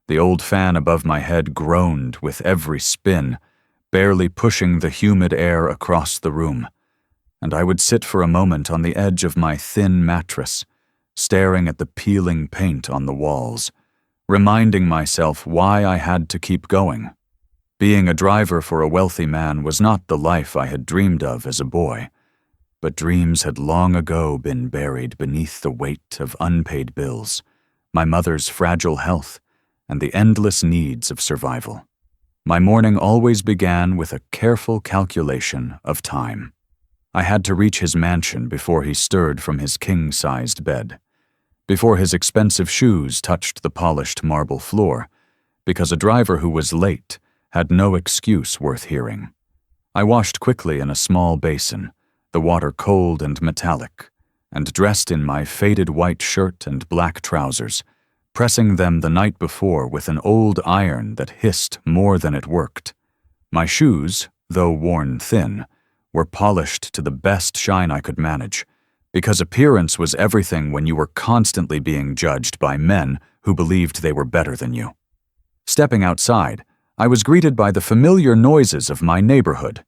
The old fan above my head groaned with every spin, barely pushing the humid air across the room, and I would sit for a moment on the edge of my thin mattress, staring at the peeling paint on the walls, reminding myself why I had to keep going. Being a driver for a wealthy man was not the life I had dreamed of as a boy, but dreams had long ago been buried beneath the weight of unpaid bills, my mother's fragile health, and the endless needs of survival. My morning always began with a careful calculation of time. I had to reach his mansion before he stirred from his king-sized bed, before his expensive shoes touched the polished marble floor, because a driver who was late had no excuse worth hearing. I washed quickly in a small basin, the water cold and metallic, and dressed in my faded white shirt and black trousers, pressing them the night before with an old iron that hissed more than it worked. My shoes, though worn thin, were polished to the best shine I could manage, because appearance was everything when you were constantly being judged by men who believed they were better than you. Stepping outside, I was greeted by the familiar noises of my neighborhood,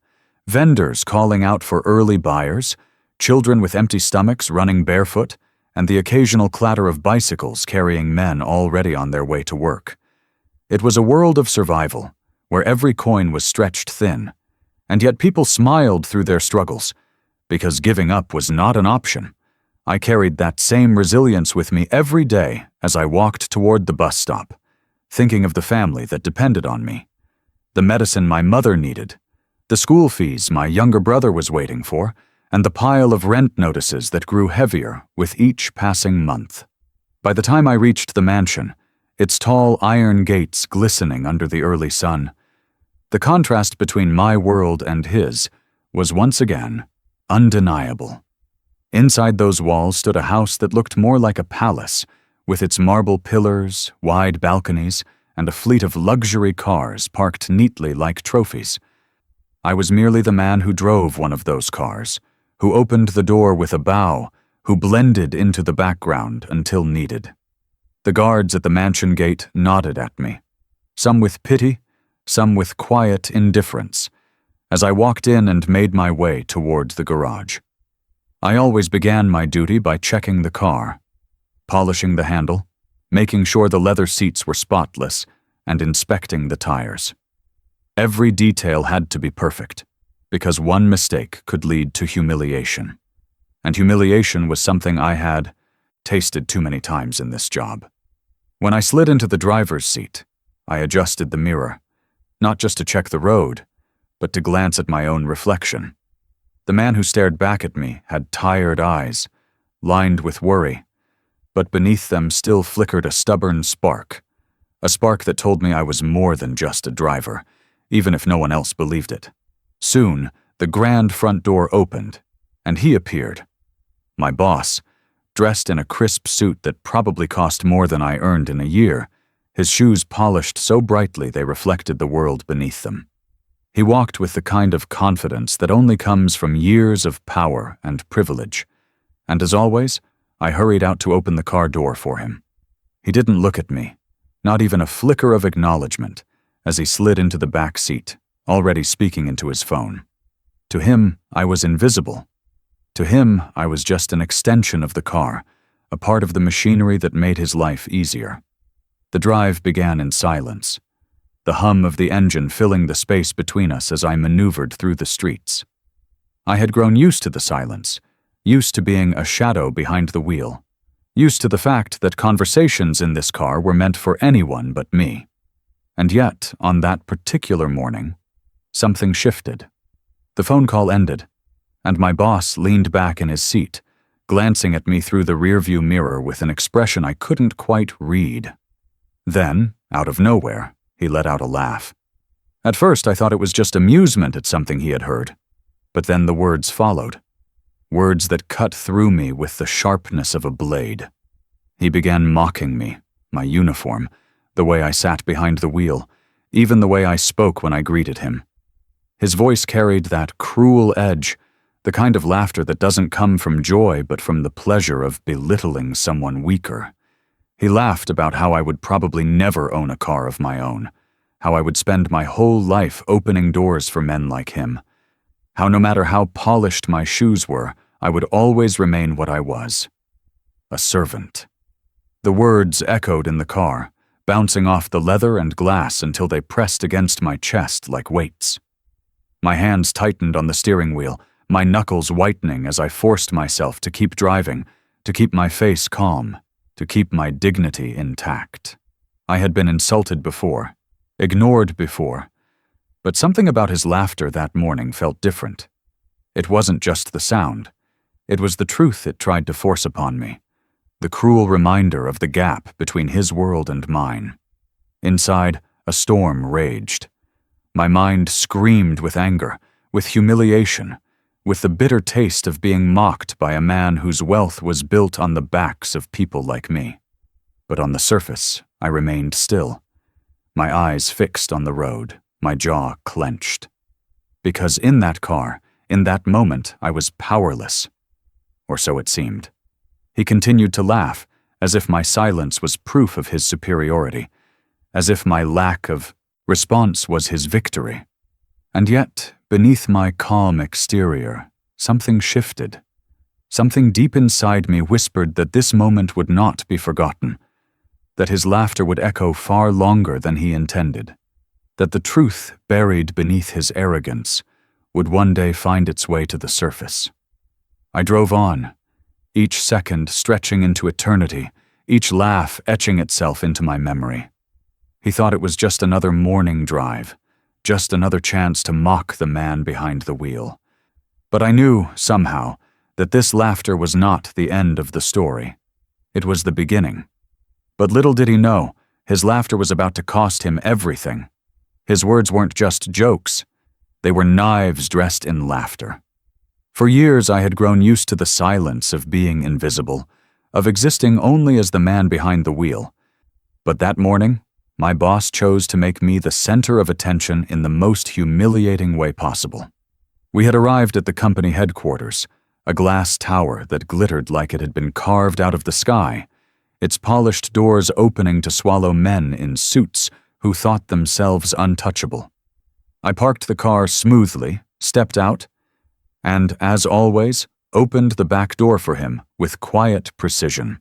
vendors calling out for early buyers, children with empty stomachs running barefoot, and the occasional clatter of bicycles carrying men already on their way to work. It was a world of survival, where every coin was stretched thin, and yet people smiled through their struggles, because giving up was not an option. I carried that same resilience with me every day as I walked toward the bus stop, thinking of the family that depended on me, the medicine my mother needed, the school fees my younger brother was waiting for, and the pile of rent notices that grew heavier with each passing month. By the time I reached the mansion, its tall iron gates glistening under the early sun, the contrast between my world and his was once again undeniable. Inside those walls stood a house that looked more like a palace, with its marble pillars, wide balconies, and a fleet of luxury cars parked neatly like trophies. I was merely the man who drove one of those cars, who opened the door with a bow, who blended into the background until needed. The guards at the mansion gate nodded at me, some with pity, some with quiet indifference, as I walked in and made my way toward the garage. I always began my duty by checking the car, polishing the handle, making sure the leather seats were spotless, and inspecting the tires. Every detail had to be perfect, because one mistake could lead to humiliation. And humiliation was something I had tasted too many times in this job. When I slid into the driver's seat, I adjusted the mirror, not just to check the road, but to glance at my own reflection. The man who stared back at me had tired eyes, lined with worry, but beneath them still flickered a stubborn spark, a spark that told me I was more than just a driver, even if no one else believed it. Soon, the grand front door opened, and he appeared. My boss, dressed in a crisp suit that probably cost more than I earned in a year, his shoes polished so brightly they reflected the world beneath them. He walked with the kind of confidence that only comes from years of power and privilege, and as always, I hurried out to open the car door for him. He didn't look at me, not even a flicker of acknowledgement, as he slid into the back seat, already speaking into his phone. To him, I was invisible. To him, I was just an extension of the car, a part of the machinery that made his life easier. The drive began in silence, the hum of the engine filling the space between us as I maneuvered through the streets. I had grown used to the silence, used to being a shadow behind the wheel, used to the fact that conversations in this car were meant for anyone but me. And yet, on that particular morning, something shifted. The phone call ended, and my boss leaned back in his seat, glancing at me through the rearview mirror with an expression I couldn't quite read. Then, out of nowhere, he let out a laugh. At first, I thought it was just amusement at something he had heard, but then the words followed, words that cut through me with the sharpness of a blade. He began mocking me, my uniform, the way I sat behind the wheel, even the way I spoke when I greeted him. His voice carried that cruel edge, the kind of laughter that doesn't come from joy but from the pleasure of belittling someone weaker. He laughed about how I would probably never own a car of my own, how I would spend my whole life opening doors for men like him, how no matter how polished my shoes were, I would always remain what I was, a servant. The words echoed in the car, bouncing off the leather and glass until they pressed against my chest like weights. My hands tightened on the steering wheel, my knuckles whitening as I forced myself to keep driving, to keep my face calm, to keep my dignity intact. I had been insulted before, ignored before, but something about his laughter that morning felt different. It wasn't just the sound. It was the truth it tried to force upon me, the cruel reminder of the gap between his world and mine. Inside, a storm raged. My mind screamed with anger, with humiliation, with the bitter taste of being mocked by a man whose wealth was built on the backs of people like me. But on the surface, I remained still, my eyes fixed on the road, my jaw clenched. Because in that car, in that moment, I was powerless. Or so it seemed. He continued to laugh, as if my silence was proof of his superiority, as if my lack of response was his victory. And yet, beneath my calm exterior, something shifted. Something deep inside me whispered that this moment would not be forgotten, that his laughter would echo far longer than he intended, that the truth buried beneath his arrogance would one day find its way to the surface. I drove on, each second stretching into eternity, each laugh etching itself into my memory. He thought it was just another morning drive, just another chance to mock the man behind the wheel. But I knew, somehow, that this laughter was not the end of the story. It was the beginning. But little did he know, his laughter was about to cost him everything. His words weren't just jokes. They were knives dressed in laughter. For years I had grown used to the silence of being invisible, of existing only as the man behind the wheel. But that morning, my boss chose to make me the center of attention in the most humiliating way possible. We had arrived at the company headquarters, a glass tower that glittered like it had been carved out of the sky, its polished doors opening to swallow men in suits who thought themselves untouchable. I parked the car smoothly, stepped out, and, as always, opened the back door for him with quiet precision.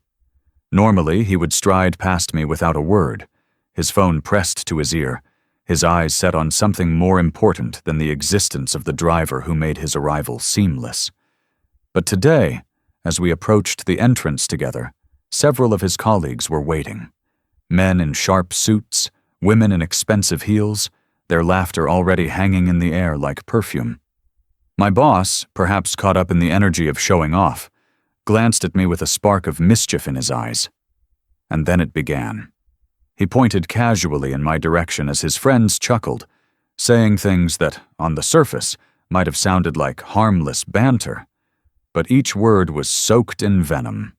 Normally, he would stride past me without a word, his phone pressed to his ear, his eyes set on something more important than the existence of the driver who made his arrival seamless. But today, as we approached the entrance together, several of his colleagues were waiting. Men in sharp suits, women in expensive heels, their laughter already hanging in the air like perfume. My boss, perhaps caught up in the energy of showing off, glanced at me with a spark of mischief in his eyes. And then it began. He pointed casually in my direction as his friends chuckled, saying things that, on the surface, might have sounded like harmless banter. But each word was soaked in venom.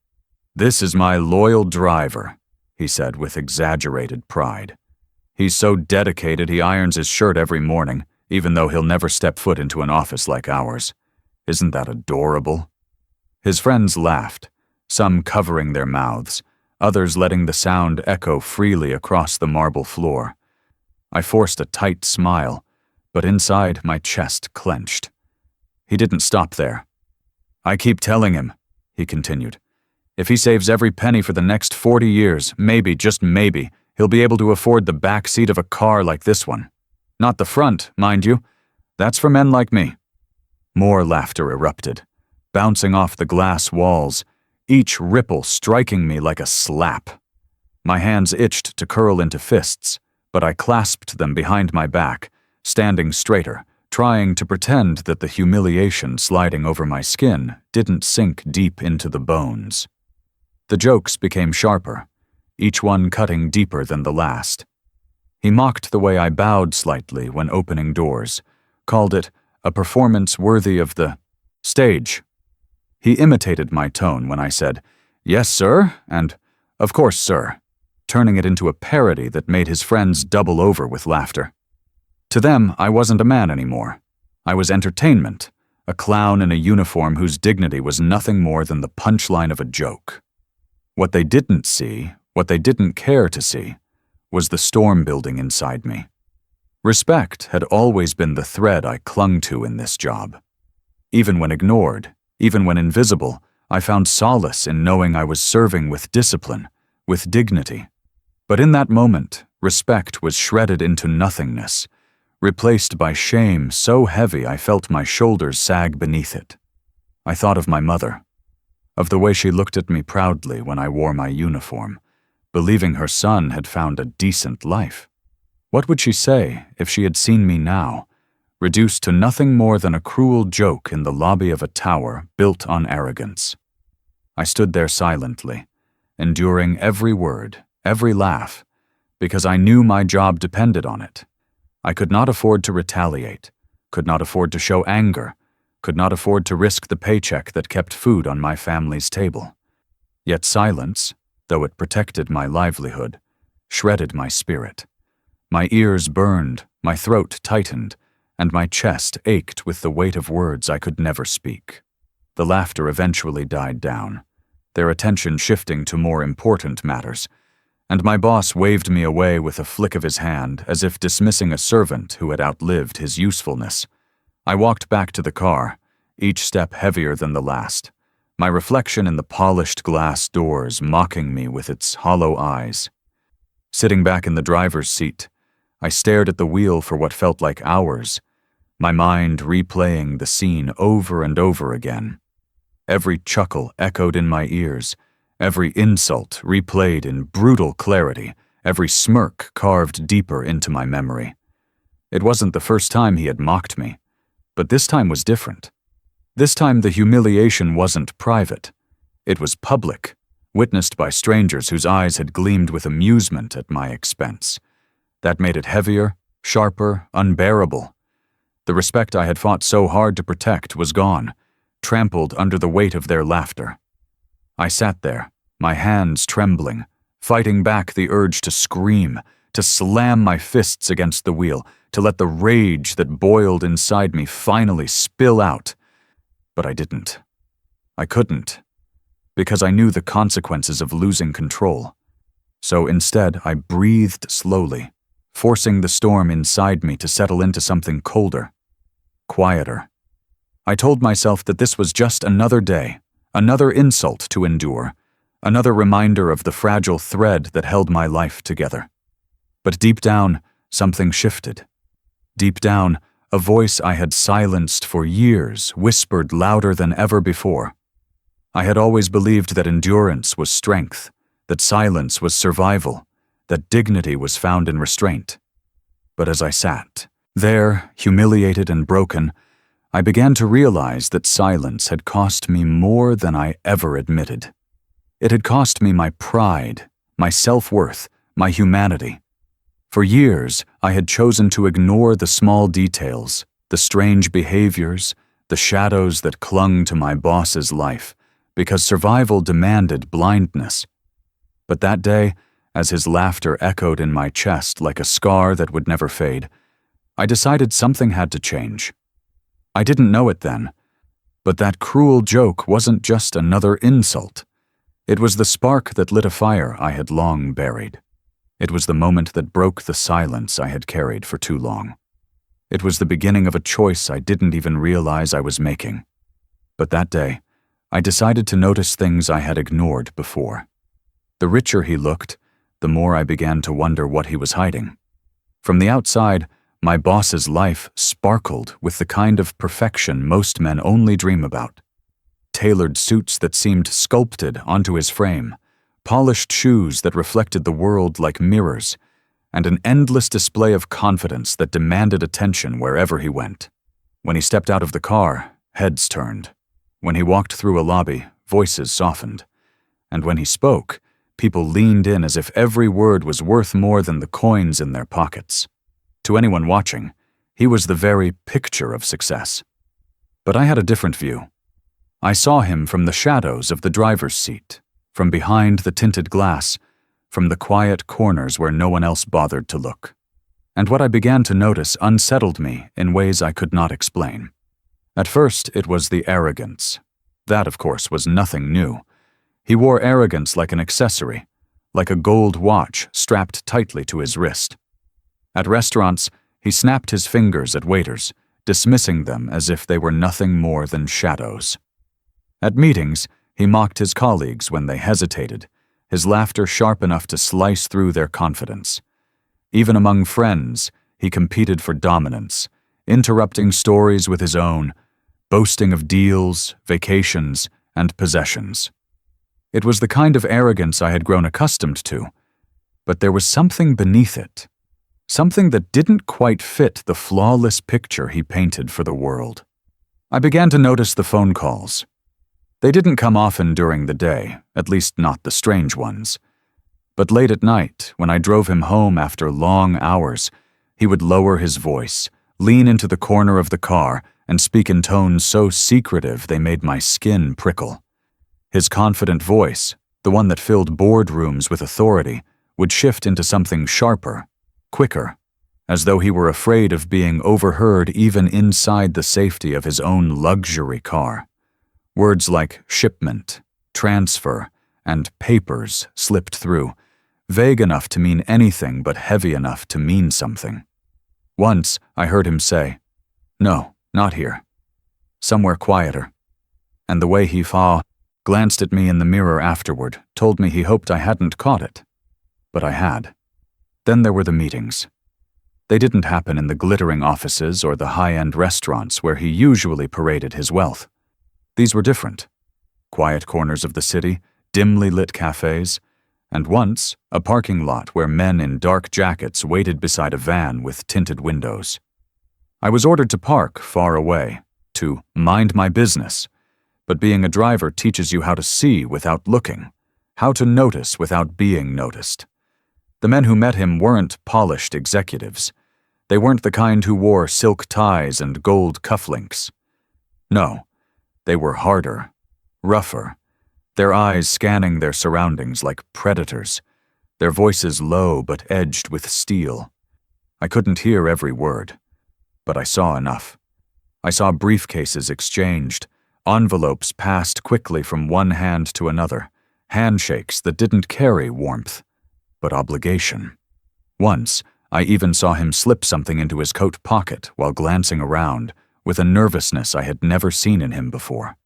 "This is my loyal driver," he said with exaggerated pride. "He's so dedicated he irons his shirt every morning, even though he'll never step foot into an office like ours. Isn't that adorable?" His friends laughed, some covering their mouths, others letting the sound echo freely across the marble floor. I forced a tight smile, but inside my chest clenched. He didn't stop there. "I keep telling him," he continued, "if he saves every penny for the next 40 years, maybe, just maybe, he'll be able to afford the back seat of a car like this one. Not the front, mind you. That's for men like me." More laughter erupted, bouncing off the glass walls, each ripple striking me like a slap. My hands itched to curl into fists, but I clasped them behind my back, standing straighter, trying to pretend that the humiliation sliding over my skin didn't sink deep into the bones. The jokes became sharper, each one cutting deeper than the last. He mocked the way I bowed slightly when opening doors, called it a performance worthy of the stage. He imitated my tone when I said, "Yes, sir," and "Of course, sir," turning it into a parody that made his friends double over with laughter. To them, I wasn't a man anymore. I was entertainment, a clown in a uniform whose dignity was nothing more than the punchline of a joke. What they didn't see What they didn't care to see was the storm building inside me. Respect had always been the thread I clung to in this job. Even when ignored, even when invisible, I found solace in knowing I was serving with discipline, with dignity. But in that moment, respect was shredded into nothingness, replaced by shame so heavy I felt my shoulders sag beneath it. I thought of my mother, of the way she looked at me proudly when I wore my uniform, believing her son had found a decent life. What would she say if she had seen me now, reduced to nothing more than a cruel joke in the lobby of a tower built on arrogance? I stood there silently, enduring every word, every laugh, because I knew my job depended on it. I could not afford to retaliate, could not afford to show anger, could not afford to risk the paycheck that kept food on my family's table. Yet silence, though it protected my livelihood, shredded my spirit. My ears burned, my throat tightened, and my chest ached with the weight of words I could never speak. The laughter eventually died down, their attention shifting to more important matters, and my boss waved me away with a flick of his hand as if dismissing a servant who had outlived his usefulness. I walked back to the car, each step heavier than the last, my reflection in the polished glass doors mocking me with its hollow eyes. Sitting back in the driver's seat, I stared at the wheel for what felt like hours, my mind replaying the scene over and over again. Every chuckle echoed in my ears, every insult replayed in brutal clarity, every smirk carved deeper into my memory. It wasn't the first time he had mocked me, but this time was different. This time the humiliation wasn't private. It was public, witnessed by strangers whose eyes had gleamed with amusement at my expense. That made it heavier, sharper, unbearable. The respect I had fought so hard to protect was gone, trampled under the weight of their laughter. I sat there, my hands trembling, fighting back the urge to scream, to slam my fists against the wheel, to let the rage that boiled inside me finally spill out. But I didn't. I couldn't, because I knew the consequences of losing control. So instead, I breathed slowly, forcing the storm inside me to settle into something colder, quieter. I told myself that this was just another day, another insult to endure, another reminder of the fragile thread that held my life together. But deep down, something shifted. Deep down, a voice I had silenced for years whispered louder than ever before. I had always believed that endurance was strength, that silence was survival, that dignity was found in restraint. But as I sat, there, humiliated and broken, I began to realize that silence had cost me more than I ever admitted. It had cost me my pride, my self-worth, my humanity. For years, I had chosen to ignore the small details, the strange behaviors, the shadows that clung to my boss's life, because survival demanded blindness. But that day, as his laughter echoed in my chest like a scar that would never fade, I decided something had to change. I didn't know it then, but that cruel joke wasn't just another insult. It was the spark that lit a fire I had long buried. It was the moment that broke the silence I had carried for too long. It was the beginning of a choice I didn't even realize I was making. But that day, I decided to notice things I had ignored before. The richer he looked, the more I began to wonder what he was hiding. From the outside, my boss's life sparkled with the kind of perfection most men only dream about. Tailored suits that seemed sculpted onto his frame, polished shoes that reflected the world like mirrors, and an endless display of confidence that demanded attention wherever he went. When he stepped out of the car, heads turned. When he walked through a lobby, voices softened. And when he spoke, people leaned in as if every word was worth more than the coins in their pockets. To anyone watching, he was the very picture of success. But I had a different view. I saw him from the shadows of the driver's seat, from behind the tinted glass, from the quiet corners where no one else bothered to look. And what I began to notice unsettled me in ways I could not explain. At first, it was the arrogance. That, of course, was nothing new. He wore arrogance like an accessory, like a gold watch strapped tightly to his wrist. At restaurants, he snapped his fingers at waiters, dismissing them as if they were nothing more than shadows. At meetings, he mocked his colleagues when they hesitated, his laughter sharp enough to slice through their confidence. Even among friends, he competed for dominance, interrupting stories with his own, boasting of deals, vacations, and possessions. It was the kind of arrogance I had grown accustomed to, but there was something beneath it, something that didn't quite fit the flawless picture he painted for the world. I began to notice the phone calls. They didn't come often during the day, at least not the strange ones. But late at night, when I drove him home after long hours, he would lower his voice, lean into the corner of the car, and speak in tones so secretive they made my skin prickle. His confident voice, the one that filled boardrooms with authority, would shift into something sharper, quicker, as though he were afraid of being overheard even inside the safety of his own luxury car. Words like shipment, transfer, and papers slipped through, vague enough to mean anything but heavy enough to mean something. Once I heard him say, "No, not here. Somewhere quieter." And the way he glanced at me in the mirror afterward told me he hoped I hadn't caught it. But I had. Then there were the meetings. They didn't happen in the glittering offices or the high-end restaurants where he usually paraded his wealth. These were different. Quiet corners of the city, dimly lit cafes, and once a parking lot where men in dark jackets waited beside a van with tinted windows. I was ordered to park far away, to mind my business, but being a driver teaches you how to see without looking, how to notice without being noticed. The men who met him weren't polished executives. They weren't the kind who wore silk ties and gold cufflinks. No, they were harder, rougher, their eyes scanning their surroundings like predators, their voices low but edged with steel. I couldn't hear every word, but I saw enough. I saw briefcases exchanged, envelopes passed quickly from one hand to another, handshakes that didn't carry warmth, but obligation. Once, I even saw him slip something into his coat pocket while glancing around, with a nervousness I had never seen in him before.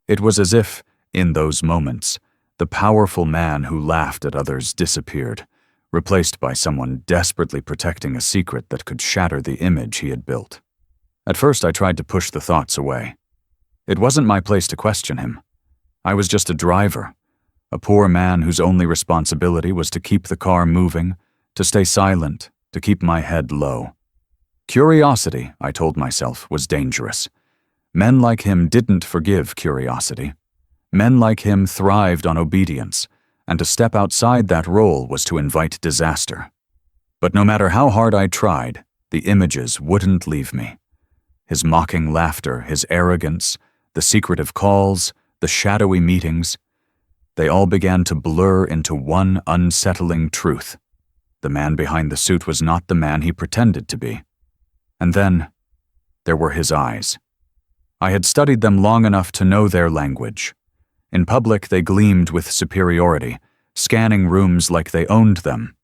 It was as if, in those moments, the powerful man who laughed at others disappeared, replaced by someone desperately protecting a secret that could shatter the image he had built. At first I tried to push the thoughts away. It wasn't my place to question him. I was just a driver, a poor man whose only responsibility was to keep the car moving, to stay silent, to keep my head low. Curiosity, I told myself, was dangerous. Men like him didn't forgive curiosity. Men like him thrived on obedience, and to step outside that role was to invite disaster. But no matter how hard I tried, the images wouldn't leave me. His mocking laughter, his arrogance, the secretive calls, the shadowy meetings, they all began to blur into one unsettling truth. The man behind the suit was not the man he pretended to be. And then, there were his eyes. I had studied them long enough to know their language. In public, they gleamed with superiority, scanning rooms like they owned them.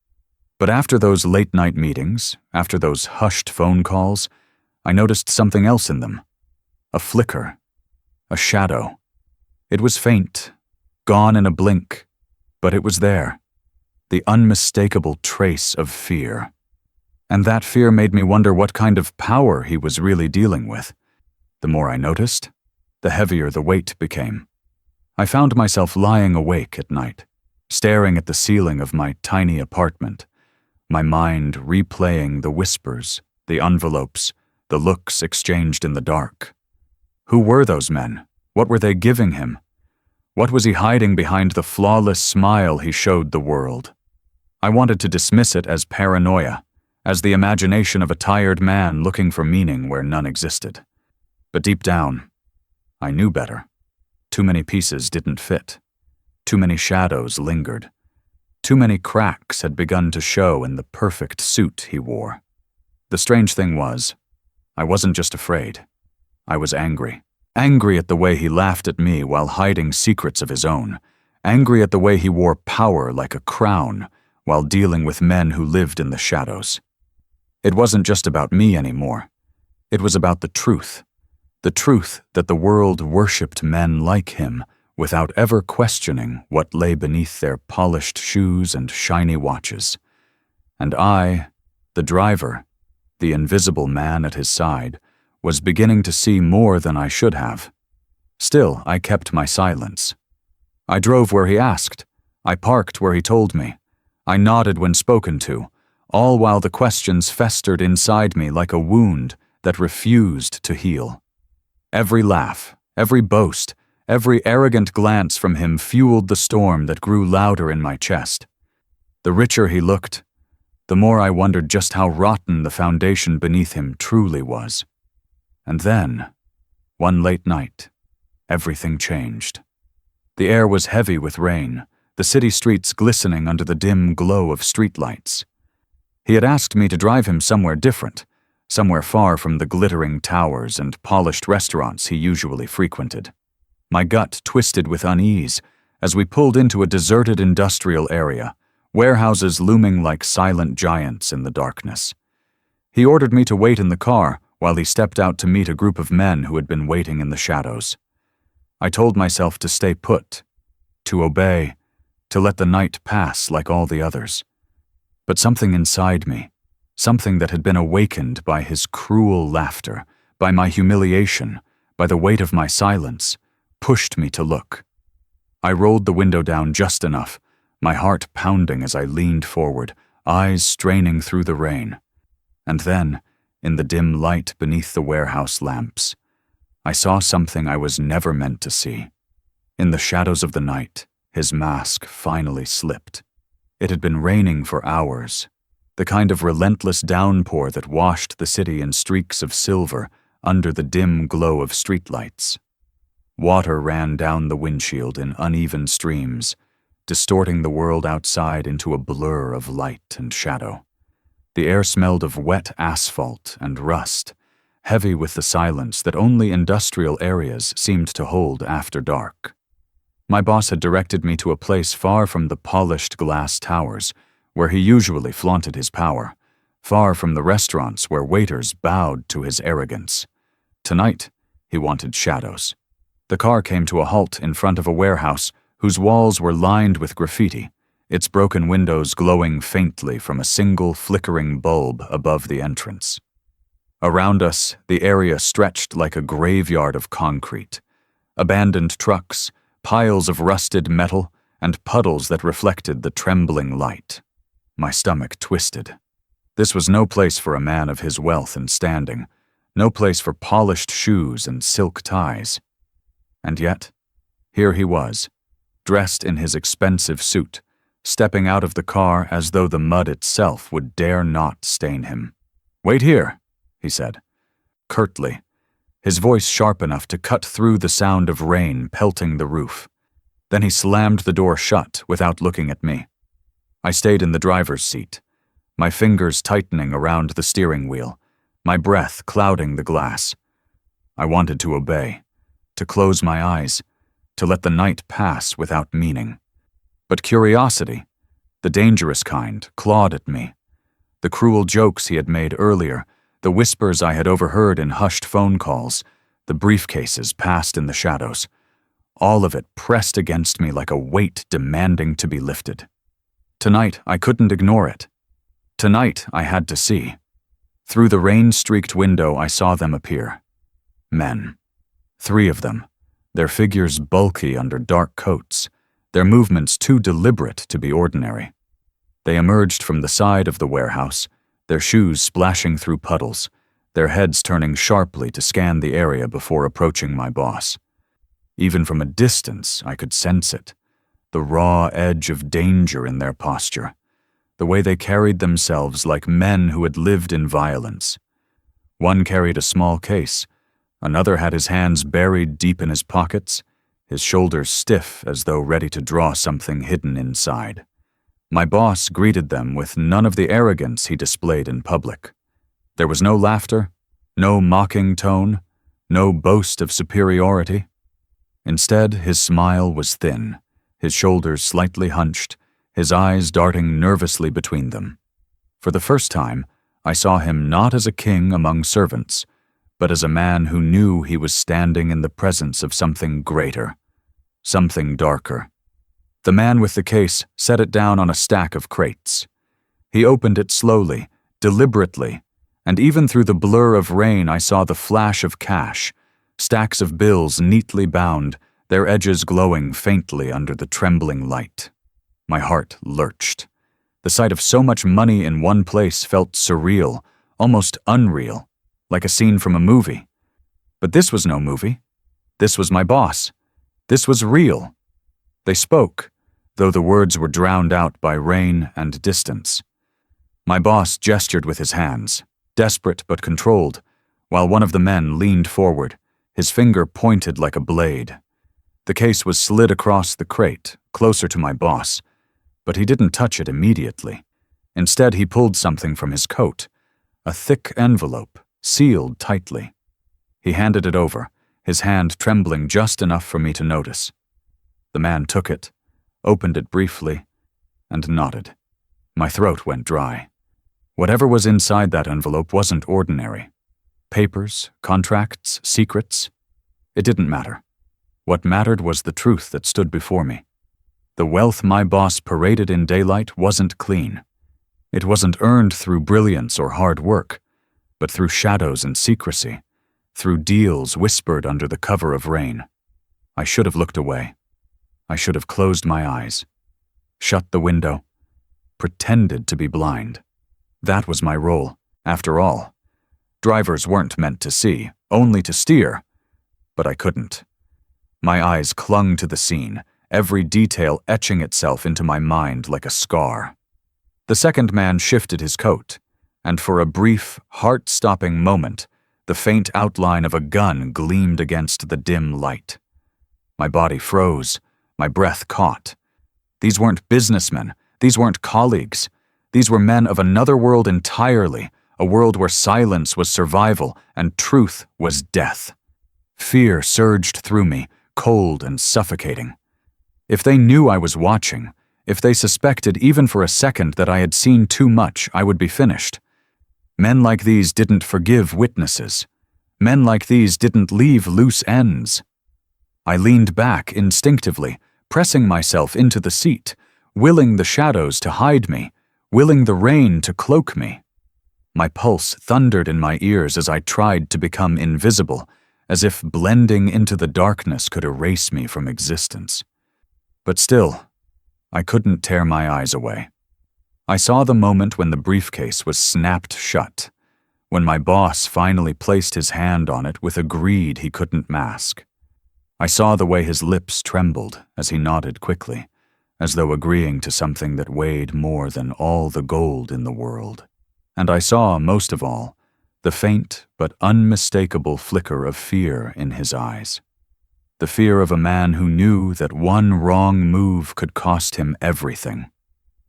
But after those late-night meetings, after those hushed phone calls, I noticed something else in them. A flicker. A shadow. It was faint, gone in a blink, but it was there. The unmistakable trace of fear. And that fear made me wonder what kind of power he was really dealing with. The more I noticed, the heavier the weight became. I found myself lying awake at night, staring at the ceiling of my tiny apartment, my mind replaying the whispers, the envelopes, the looks exchanged in the dark. Who were those men? What were they giving him? What was he hiding behind the flawless smile he showed the world? I wanted to dismiss it as paranoia, as the imagination of a tired man looking for meaning where none existed. But deep down, I knew better. Too many pieces didn't fit. Too many shadows lingered. Too many cracks had begun to show in the perfect suit he wore. The strange thing was, I wasn't just afraid. I was angry. Angry at the way he laughed at me while hiding secrets of his own. angry at the way he wore power like a crown while dealing with men who lived in the shadows. It wasn't just about me anymore. It was about the truth that the world worshipped men like him without ever questioning what lay beneath their polished shoes and shiny watches. And I, the driver, the invisible man at his side, was beginning to see more than I should have. Still, I kept my silence. I drove where he asked. I parked where he told me. I nodded when spoken to, all while the questions festered inside me like a wound that refused to heal. Every laugh, every boast, every arrogant glance from him fueled the storm that grew louder in my chest. The richer he looked, the more I wondered just how rotten the foundation beneath him truly was. And then, one late night, everything changed. The air was heavy with rain, the city streets glistening under the dim glow of streetlights. He had asked me to drive him somewhere different, somewhere far from the glittering towers and polished restaurants he usually frequented. My gut twisted with unease as we pulled into a deserted industrial area, warehouses looming like silent giants in the darkness. He ordered me to wait in the car while he stepped out to meet a group of men who had been waiting in the shadows. I told myself to stay put, to obey, to let the night pass like all the others. But something inside me, something that had been awakened by his cruel laughter, by my humiliation, by the weight of my silence, pushed me to look. I rolled the window down just enough, my heart pounding as I leaned forward, eyes straining through the rain. And then, in the dim light beneath the warehouse lamps, I saw something I was never meant to see. In the shadows of the night, his mask finally slipped. It had been raining for hours, the kind of relentless downpour that washed the city in streaks of silver under the dim glow of streetlights. Water ran down the windshield in uneven streams, distorting the world outside into a blur of light and shadow. The air smelled of wet asphalt and rust, heavy with the silence that only industrial areas seemed to hold after dark. My boss had directed me to a place far from the polished glass towers, where he usually flaunted his power, far from the restaurants where waiters bowed to his arrogance. Tonight, he wanted shadows. The car came to a halt in front of a warehouse whose walls were lined with graffiti, its broken windows glowing faintly from a single flickering bulb above the entrance. Around us, the area stretched like a graveyard of concrete. Abandoned trucks, piles of rusted metal, and puddles that reflected the trembling light. My stomach twisted. This was no place for a man of his wealth and standing, no place for polished shoes and silk ties. And yet, here he was, dressed in his expensive suit, stepping out of the car as though the mud itself would dare not stain him. "Wait here," he said, curtly, his voice sharp enough to cut through the sound of rain pelting the roof. Then he slammed the door shut without looking at me. I stayed in the driver's seat, my fingers tightening around the steering wheel, my breath clouding the glass. I wanted to obey, to close my eyes, to let the night pass without meaning. But curiosity, the dangerous kind, clawed at me. The cruel jokes he had made earlier, the whispers I had overheard in hushed phone calls, the briefcases passed in the shadows, all of it pressed against me like a weight demanding to be lifted. Tonight, I couldn't ignore it. Tonight, I had to see. Through the rain-streaked window, I saw them appear. Men. 3 of them, their figures bulky under dark coats, their movements too deliberate to be ordinary. They emerged from the side of the warehouse, their shoes splashing through puddles, their heads turning sharply to scan the area before approaching my boss. Even from a distance, I could sense it, the raw edge of danger in their posture, the way they carried themselves like men who had lived in violence. One carried a small case, another had his hands buried deep in his pockets, his shoulders stiff as though ready to draw something hidden inside. My boss greeted them with none of the arrogance he displayed in public. There was no laughter, no mocking tone, no boast of superiority. Instead, his smile was thin, his shoulders slightly hunched, his eyes darting nervously between them. For the first time, I saw him not as a king among servants, but as a man who knew he was standing in the presence of something greater, something darker. The man with the case set it down on a stack of crates. He opened it slowly, deliberately, and even through the blur of rain I saw the flash of cash, stacks of bills neatly bound, their edges glowing faintly under the trembling light. My heart lurched. The sight of so much money in one place felt surreal, almost unreal, like a scene from a movie. But this was no movie. This was my boss. This was real. They spoke, though the words were drowned out by rain and distance. My boss gestured with his hands, desperate but controlled, while one of the men leaned forward, his finger pointed like a blade. The case was slid across the crate, closer to my boss, but he didn't touch it immediately. Instead, he pulled something from his coat, a thick envelope, sealed tightly. He handed it over, his hand trembling just enough for me to notice. The man took it, opened it briefly, and nodded. My throat went dry. Whatever was inside that envelope wasn't ordinary. Papers, contracts, secrets. It didn't matter. What mattered was the truth that stood before me. The wealth my boss paraded in daylight wasn't clean. It wasn't earned through brilliance or hard work, but through shadows and secrecy, through deals whispered under the cover of rain. I should have looked away. I should have closed my eyes, shut the window, pretended to be blind. That was my role, after all. Drivers weren't meant to see, only to steer. But I couldn't. My eyes clung to the scene, every detail etching itself into my mind like a scar. The second man shifted his coat, and for a brief, heart-stopping moment, the faint outline of a gun gleamed against the dim light. My body froze, my breath caught. These weren't businessmen, these weren't colleagues. These were men of another world entirely, a world where silence was survival and truth was death. Fear surged through me, cold and suffocating. If they knew I was watching, if they suspected even for a second that I had seen too much, I would be finished. Men like these didn't forgive witnesses. Men like these didn't leave loose ends. I leaned back instinctively, pressing myself into the seat, willing the shadows to hide me, willing the rain to cloak me. My pulse thundered in my ears as I tried to become invisible, as if blending into the darkness could erase me from existence. But still, I couldn't tear my eyes away. I saw the moment when the briefcase was snapped shut, when my boss finally placed his hand on it with a greed he couldn't mask. I saw the way his lips trembled as he nodded quickly, as though agreeing to something that weighed more than all the gold in the world. And I saw, most of all, the faint but unmistakable flicker of fear in his eyes. The fear of a man who knew that one wrong move could cost him everything.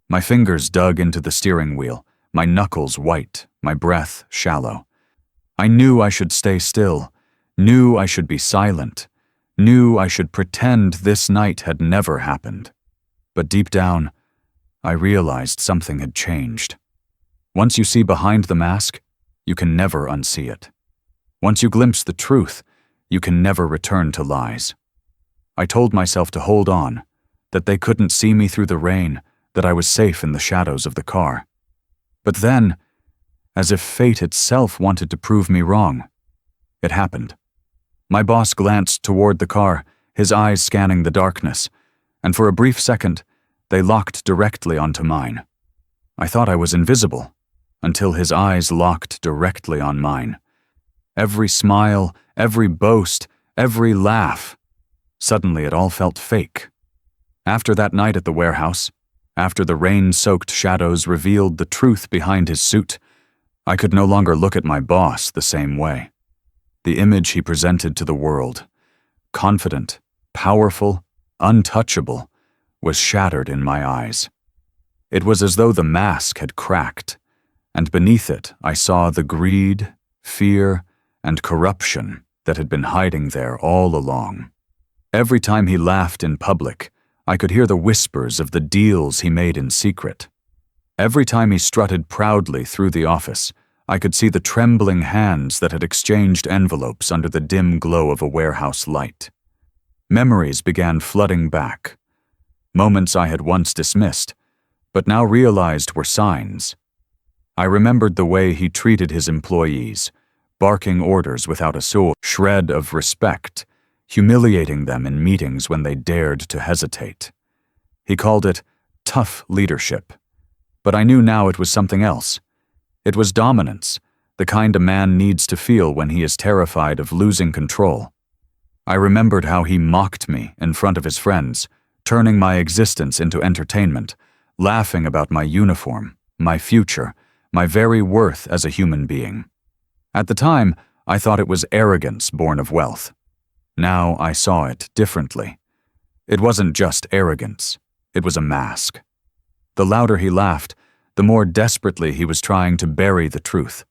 My fingers dug into the steering wheel, my knuckles white, my breath shallow. I knew I should stay still, knew I should be silent, knew I should pretend this night had never happened. But deep down, I realized something had changed. Once you see behind the mask, you can never unsee it. Once you glimpse the truth, you can never return to lies. I told myself to hold on, that they couldn't see me through the rain, that I was safe in the shadows of the car. But then, as if fate itself wanted to prove me wrong, it happened. My boss glanced toward the car, his eyes scanning the darkness, and for a brief second, they locked directly onto mine. I thought I was invisible, until his eyes locked directly on mine. Every smile, every boast, every laugh. Suddenly it all felt fake. After that night at the warehouse, after the rain-soaked shadows revealed the truth behind his suit, I could no longer look at my boss the same way. The image he presented to the world, confident, powerful, untouchable, was shattered in my eyes. It was as though the mask had cracked, and beneath it I saw the greed, fear, and corruption that had been hiding there all along. Every time he laughed in public, I could hear the whispers of the deals he made in secret. Every time he strutted proudly through the office, I could see the trembling hands that had exchanged envelopes under the dim glow of a warehouse light. Memories began flooding back. Moments I had once dismissed, but now realized were signs. I remembered the way he treated his employees, barking orders without a soul shred of respect, humiliating them in meetings when they dared to hesitate. He called it tough leadership, but I knew now it was something else. It was dominance, the kind a man needs to feel when he is terrified of losing control. I remembered how he mocked me in front of his friends, turning my existence into entertainment, laughing about my uniform, my future, my very worth as a human being. At the time, I thought it was arrogance born of wealth. Now I saw it differently. It wasn't just arrogance, it was a mask. The louder he laughed, the more desperately he was trying to bury the truth.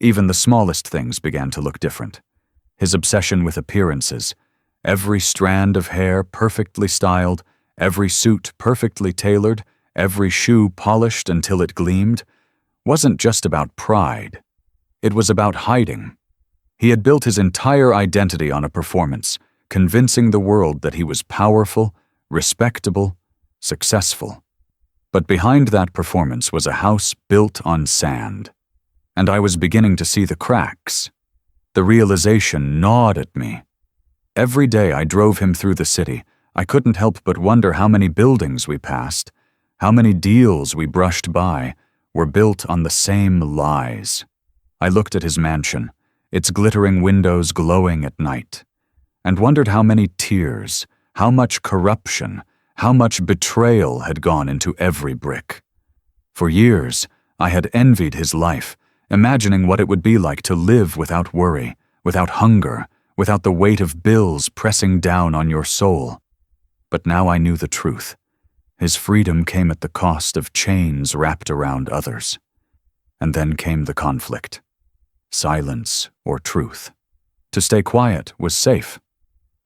Even the smallest things began to look different. His obsession with appearances, every strand of hair perfectly styled, every suit perfectly tailored, every shoe polished until it gleamed, wasn't just about pride. It was about hiding. He had built his entire identity on a performance, convincing the world that he was powerful, respectable, successful. But behind that performance was a house built on sand. And I was beginning to see the cracks. The realization gnawed at me. Every day I drove him through the city, I couldn't help but wonder how many buildings we passed, how many deals we brushed by, were built on the same lies. I looked at his mansion, its glittering windows glowing at night, and wondered how many tears, how much corruption, how much betrayal had gone into every brick. For years, I had envied his life, imagining what it would be like to live without worry, without hunger, without the weight of bills pressing down on your soul. But now I knew the truth. His freedom came at the cost of chains wrapped around others. And then came the conflict. Silence or truth. To stay quiet was safe.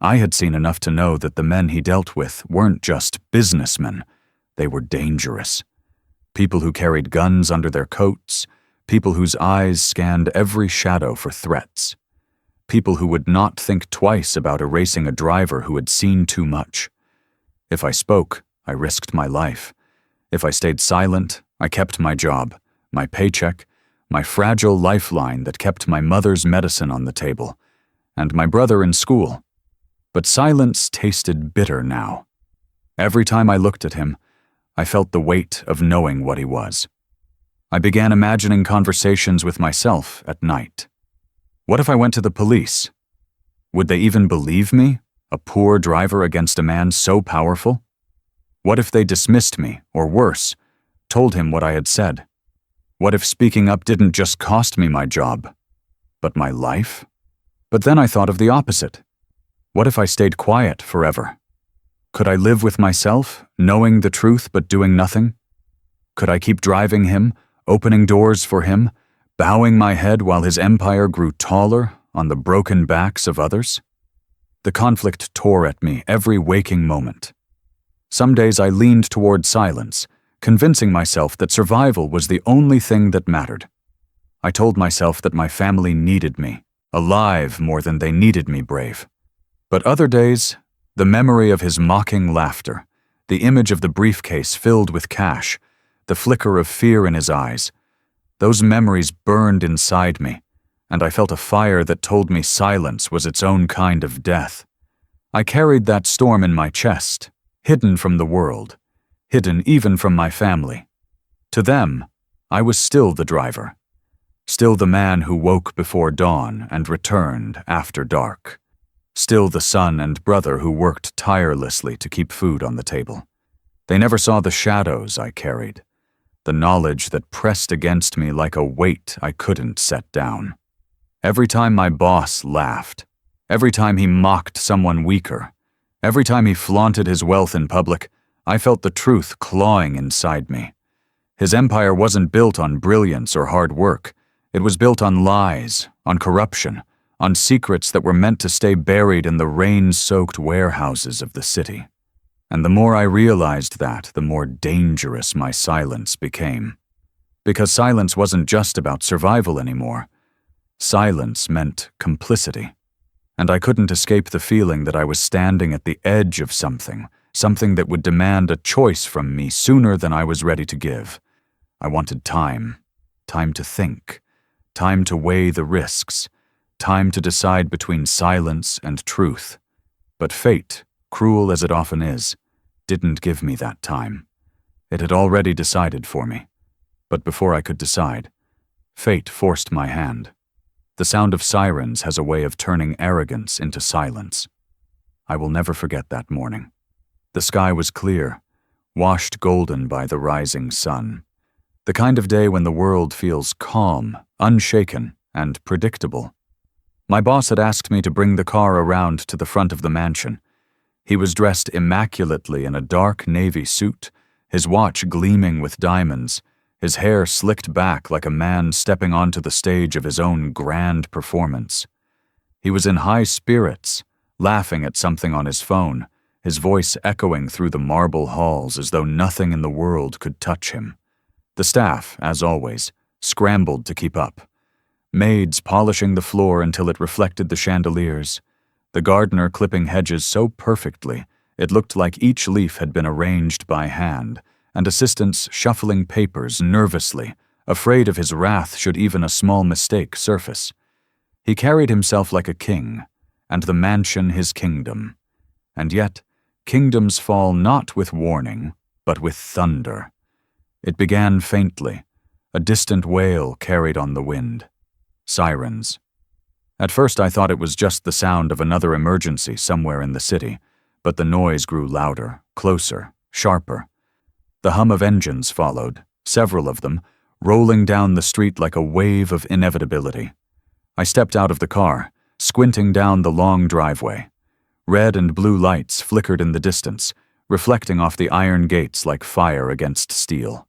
I had seen enough to know that the men he dealt with weren't just businessmen. They were dangerous. People who carried guns under their coats, people whose eyes scanned every shadow for threats. People who would not think twice about erasing a driver who had seen too much. If I spoke, I risked my life. If I stayed silent, I kept my job, my paycheck, my fragile lifeline that kept my mother's medicine on the table, and my brother in school. But silence tasted bitter now. Every time I looked at him, I felt the weight of knowing what he was. I began imagining conversations with myself at night. What if I went to the police? Would they even believe me, a poor driver against a man so powerful? What if they dismissed me, or worse, told him what I had said? What if speaking up didn't just cost me my job, but my life? But then I thought of the opposite. What if I stayed quiet forever? Could I live with myself, knowing the truth but doing nothing? Could I keep driving him, opening doors for him, bowing my head while his empire grew taller on the broken backs of others? The conflict tore at me every waking moment. Some days I leaned toward silence, convincing myself that survival was the only thing that mattered. I told myself that my family needed me, alive more than they needed me brave. But other days, the memory of his mocking laughter, the image of the briefcase filled with cash, the flicker of fear in his eyes, those memories burned inside me, and I felt a fire that told me silence was its own kind of death. I carried that storm in my chest, hidden from the world, hidden even from my family. To them, I was still the driver, still the man who woke before dawn and returned after dark, still the son and brother who worked tirelessly to keep food on the table. They never saw the shadows I carried, the knowledge that pressed against me like a weight I couldn't set down. Every time my boss laughed, every time he mocked someone weaker, every time he flaunted his wealth in public, I felt the truth clawing inside me. His empire wasn't built on brilliance or hard work. It was built on lies, on corruption, on secrets that were meant to stay buried in the rain-soaked warehouses of the city. And the more I realized that, the more dangerous my silence became. Because silence wasn't just about survival anymore. Silence meant complicity. And I couldn't escape the feeling that I was standing at the edge of something that would demand a choice from me sooner than I was ready to give. I wanted time to think, time to weigh the risks, time to decide between silence and truth. But fate, cruel as it often is, didn't give me that time. It had already decided for me. But before I could decide, fate forced my hand. The sound of sirens has a way of turning arrogance into silence. I will never forget that morning. The sky was clear, washed golden by the rising sun. The kind of day when the world feels calm, unshaken, and predictable. My boss had asked me to bring the car around to the front of the mansion. He was dressed immaculately in a dark navy suit, his watch gleaming with diamonds, his hair slicked back like a man stepping onto the stage of his own grand performance. He was in high spirits, laughing at something on his phone, his voice echoing through the marble halls as though nothing in the world could touch him. The staff, as always, scrambled to keep up. Maids polishing the floor until it reflected the chandeliers. The gardener clipping hedges so perfectly it looked like each leaf had been arranged by hand, and assistants shuffling papers nervously, afraid of his wrath should even a small mistake surface. He carried himself like a king, and the mansion his kingdom. And yet, kingdoms fall not with warning, but with thunder. It began faintly, a distant wail carried on the wind. Sirens. At first I thought it was just the sound of another emergency somewhere in the city, but the noise grew louder, closer, sharper. The hum of engines followed, several of them, rolling down the street like a wave of inevitability. I stepped out of the car, squinting down the long driveway. Red and blue lights flickered in the distance, reflecting off the iron gates like fire against steel.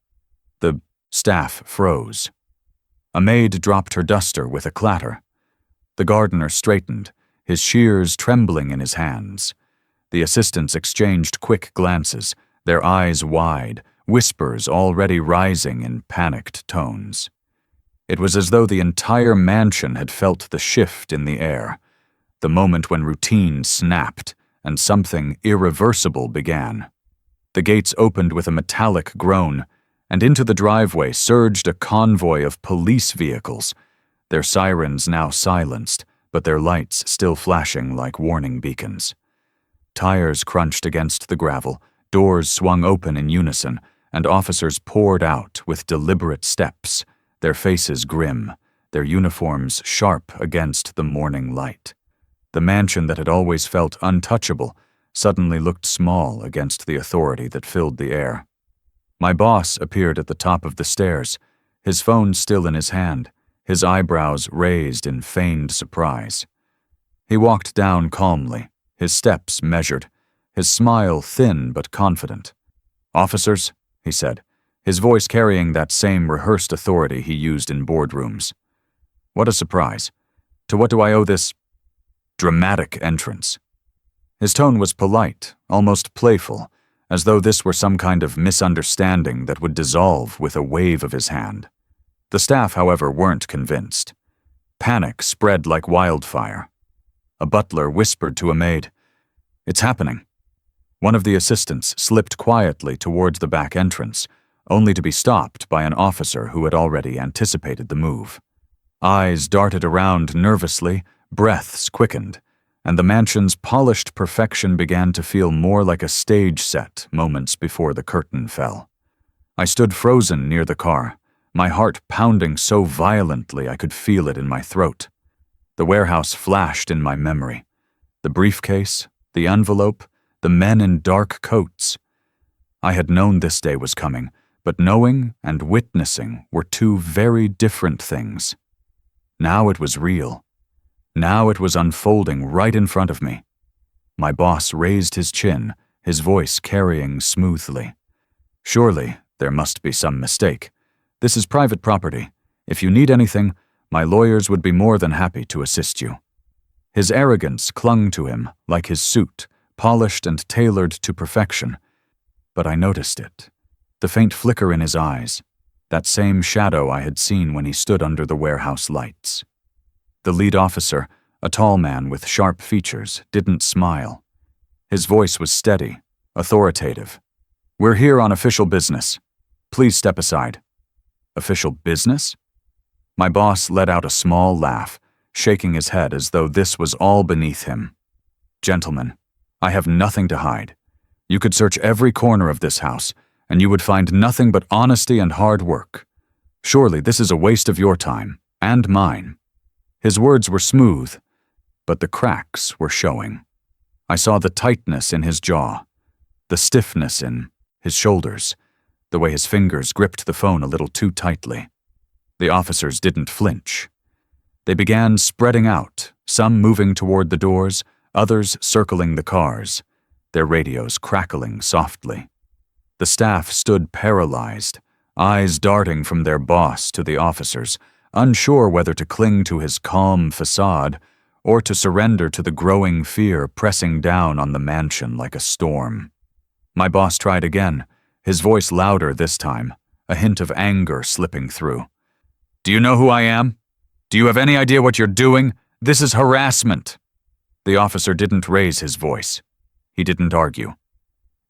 The staff froze. A maid dropped her duster with a clatter. The gardener straightened, his shears trembling in his hands. The assistants exchanged quick glances, their eyes wide, whispers already rising in panicked tones. It was as though the entire mansion had felt the shift in the air, the moment when routine snapped and something irreversible began. The gates opened with a metallic groan, and into the driveway surged a convoy of police vehicles, their sirens now silenced, but their lights still flashing like warning beacons. Tires crunched against the gravel, doors swung open in unison, and officers poured out with deliberate steps, their faces grim, their uniforms sharp against the morning light. The mansion that had always felt untouchable suddenly looked small against the authority that filled the air. My boss appeared at the top of the stairs, his phone still in his hand, his eyebrows raised in feigned surprise. He walked down calmly, his steps measured, his smile thin but confident. "Officers," he said, his voice carrying that same rehearsed authority he used in boardrooms. "What a surprise. To what do I owe this dramatic entrance?" His tone was polite, almost playful, as though this were some kind of misunderstanding that would dissolve with a wave of his hand. The staff, however, weren't convinced. Panic spread like wildfire. A butler whispered to a maid, "It's happening." One of the assistants slipped quietly towards the back entrance, only to be stopped by an officer who had already anticipated the move. Eyes darted around nervously, breaths quickened, and the mansion's polished perfection began to feel more like a stage set moments before the curtain fell. I stood frozen near the car, my heart pounding so violently I could feel it in my throat. The warehouse flashed in my memory. The briefcase, the envelope, the men in dark coats. I had known this day was coming, but knowing and witnessing were two very different things. Now it was real. Now it was unfolding right in front of me. My boss raised his chin, his voice carrying smoothly. "Surely there must be some mistake. This is private property. If you need anything, my lawyers would be more than happy to assist you." His arrogance clung to him like his suit, polished and tailored to perfection. But I noticed it. The faint flicker in his eyes, that same shadow I had seen when he stood under the warehouse lights. The lead officer, a tall man with sharp features, didn't smile. His voice was steady, authoritative. "We're here on official business. Please step aside." "Official business?" My boss let out a small laugh, shaking his head as though this was all beneath him. "Gentlemen, I have nothing to hide. You could search every corner of this house, and you would find nothing but honesty and hard work. Surely this is a waste of your time, and mine." His words were smooth, but the cracks were showing. I saw the tightness in his jaw, the stiffness in his shoulders, the way his fingers gripped the phone a little too tightly. The officers didn't flinch. They began spreading out, some moving toward the doors, others circling the cars, their radios crackling softly. The staff stood paralyzed, eyes darting from their boss to the officers, unsure whether to cling to his calm facade or to surrender to the growing fear pressing down on the mansion like a storm. My boss tried again, his voice louder this time, a hint of anger slipping through. "Do you know who I am? Do you have any idea what you're doing? This is harassment." The officer didn't raise his voice. He didn't argue.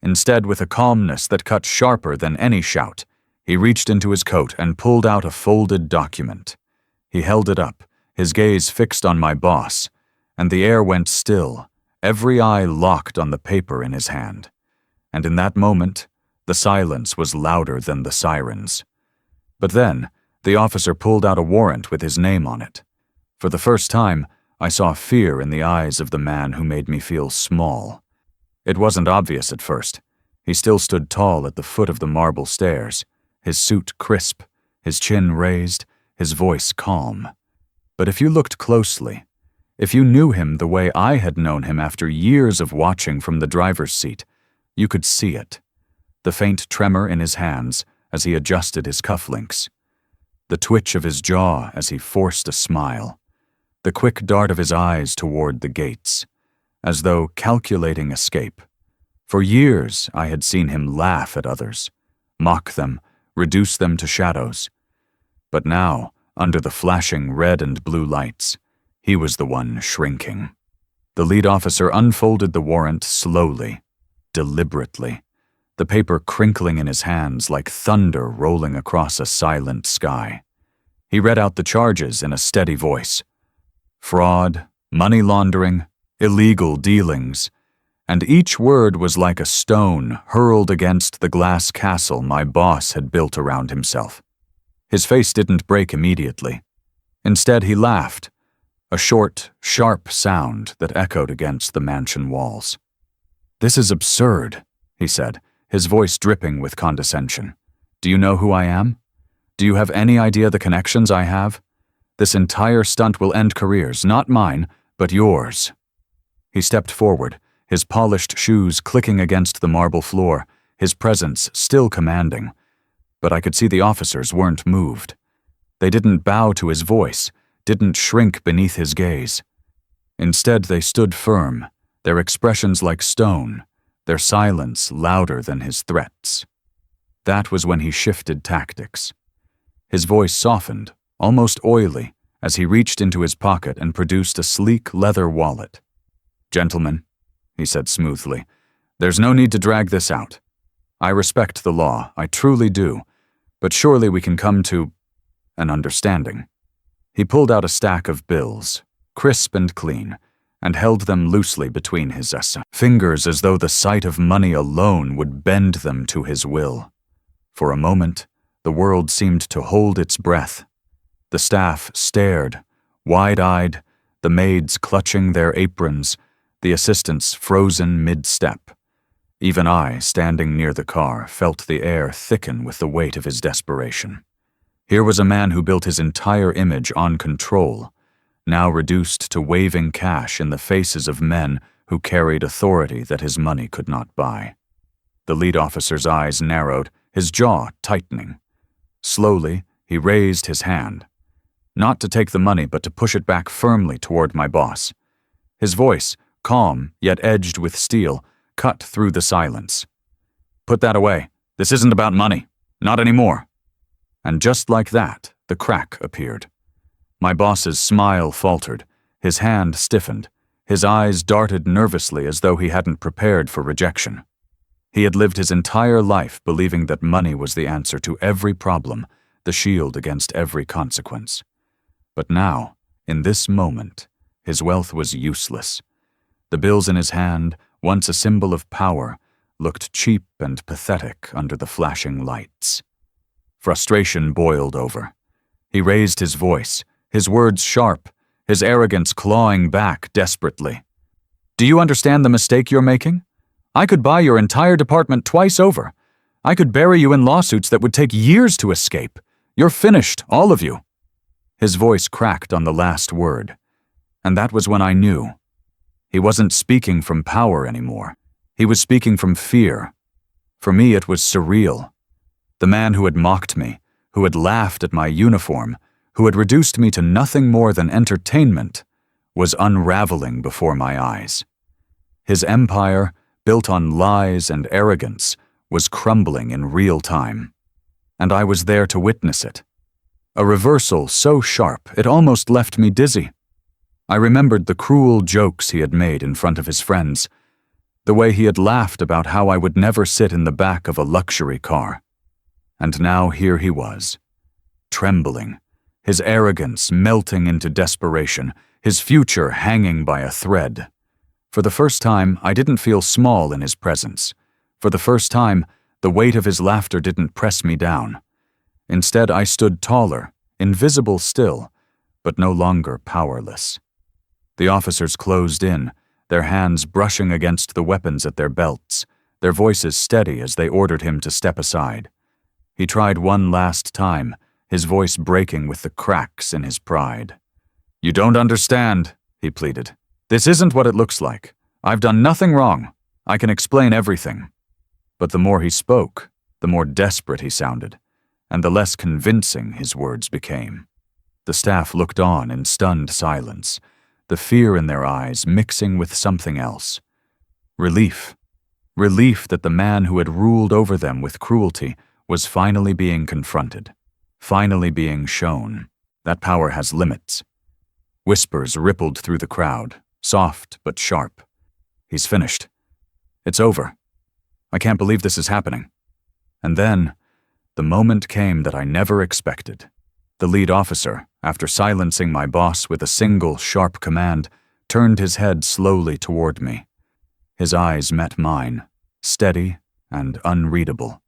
Instead, with a calmness that cut sharper than any shout, he reached into his coat and pulled out a folded document. He held it up, his gaze fixed on my boss, and the air went still, every eye locked on the paper in his hand. And in that moment, the silence was louder than the sirens. But then, the officer pulled out a warrant with his name on it. For the first time, I saw fear in the eyes of the man who made me feel small. It wasn't obvious at first. He still stood tall at the foot of the marble stairs, his suit crisp, his chin raised, his voice calm. But if you looked closely, if you knew him the way I had known him after years of watching from the driver's seat, you could see it. The faint tremor in his hands as he adjusted his cufflinks. The twitch of his jaw as he forced a smile. The quick dart of his eyes toward the gates, as though calculating escape. For years I had seen him laugh at others, mock them, reduce them to shadows. But now, under the flashing red and blue lights, he was the one shrinking. The lead officer unfolded the warrant slowly, deliberately, the paper crinkling in his hands like thunder rolling across a silent sky. He read out the charges in a steady voice. Fraud, money laundering, illegal dealings, and each word was like a stone hurled against the glass castle my boss had built around himself. His face didn't break immediately. Instead, he laughed, a short, sharp sound that echoed against the mansion walls. "This is absurd," he said, his voice dripping with condescension. "Do you know who I am? Do you have any idea the connections I have? This entire stunt will end careers, not mine, but yours." He stepped forward, his polished shoes clicking against the marble floor, his presence still commanding. But I could see the officers weren't moved. They didn't bow to his voice, didn't shrink beneath his gaze. Instead, they stood firm, their expressions like stone, their silence louder than his threats. That was when he shifted tactics. His voice softened, almost oily, as he reached into his pocket and produced a sleek leather wallet. "Gentlemen," he said smoothly, "there's no need to drag this out. I respect the law, I truly do, but surely we can come to an understanding." He pulled out a stack of bills, crisp and clean, and held them loosely between his fingers as though the sight of money alone would bend them to his will. For a moment, the world seemed to hold its breath. The staff stared, wide-eyed, the maids clutching their aprons, the assistants frozen mid-step. Even I, standing near the car, felt the air thicken with the weight of his desperation. Here was a man who built his entire image on control, now reduced to waving cash in the faces of men who carried authority that his money could not buy. The lead officer's eyes narrowed, his jaw tightening. Slowly, he raised his hand. Not to take the money, but to push it back firmly toward my boss. His voice, calm yet edged with steel, cut through the silence. "Put that away. This isn't about money. Not anymore." And just like that, the crack appeared. My boss's smile faltered, his hand stiffened, his eyes darted nervously as though he hadn't prepared for rejection. He had lived his entire life believing that money was the answer to every problem, the shield against every consequence. But now, in this moment, his wealth was useless. The bills in his hand, once a symbol of power, looked cheap and pathetic under the flashing lights. Frustration boiled over. He raised his voice, his words sharp, his arrogance clawing back desperately. "Do you understand the mistake you're making? I could buy your entire department twice over. I could bury you in lawsuits that would take years to escape. You're finished, all of you." His voice cracked on the last word. And that was when I knew. He wasn't speaking from power anymore. He was speaking from fear. For me, it was surreal. The man who had mocked me, who had laughed at my uniform, who had reduced me to nothing more than entertainment, was unraveling before my eyes. His empire, built on lies and arrogance, was crumbling in real time. And I was there to witness it. A reversal so sharp it almost left me dizzy. I remembered the cruel jokes he had made in front of his friends, the way he had laughed about how I would never sit in the back of a luxury car. And now here he was, trembling, his arrogance melting into desperation, his future hanging by a thread. For the first time, I didn't feel small in his presence. For the first time, the weight of his laughter didn't press me down. Instead, I stood taller, invisible still, but no longer powerless. The officers closed in, their hands brushing against the weapons at their belts, their voices steady as they ordered him to step aside. He tried one last time, his voice breaking with the cracks in his pride. "You don't understand," he pleaded. "This isn't what it looks like. I've done nothing wrong. I can explain everything." But the more he spoke, the more desperate he sounded, and the less convincing his words became. The staff looked on in stunned silence, the fear in their eyes mixing with something else. Relief. Relief that the man who had ruled over them with cruelty was finally being confronted, finally being shown. That power has limits. Whispers rippled through the crowd, soft but sharp. "He's finished. It's over. I can't believe this is happening." And then, the moment came that I never expected. The lead officer, after silencing my boss with a single sharp command, turned his head slowly toward me. His eyes met mine, steady and unreadable.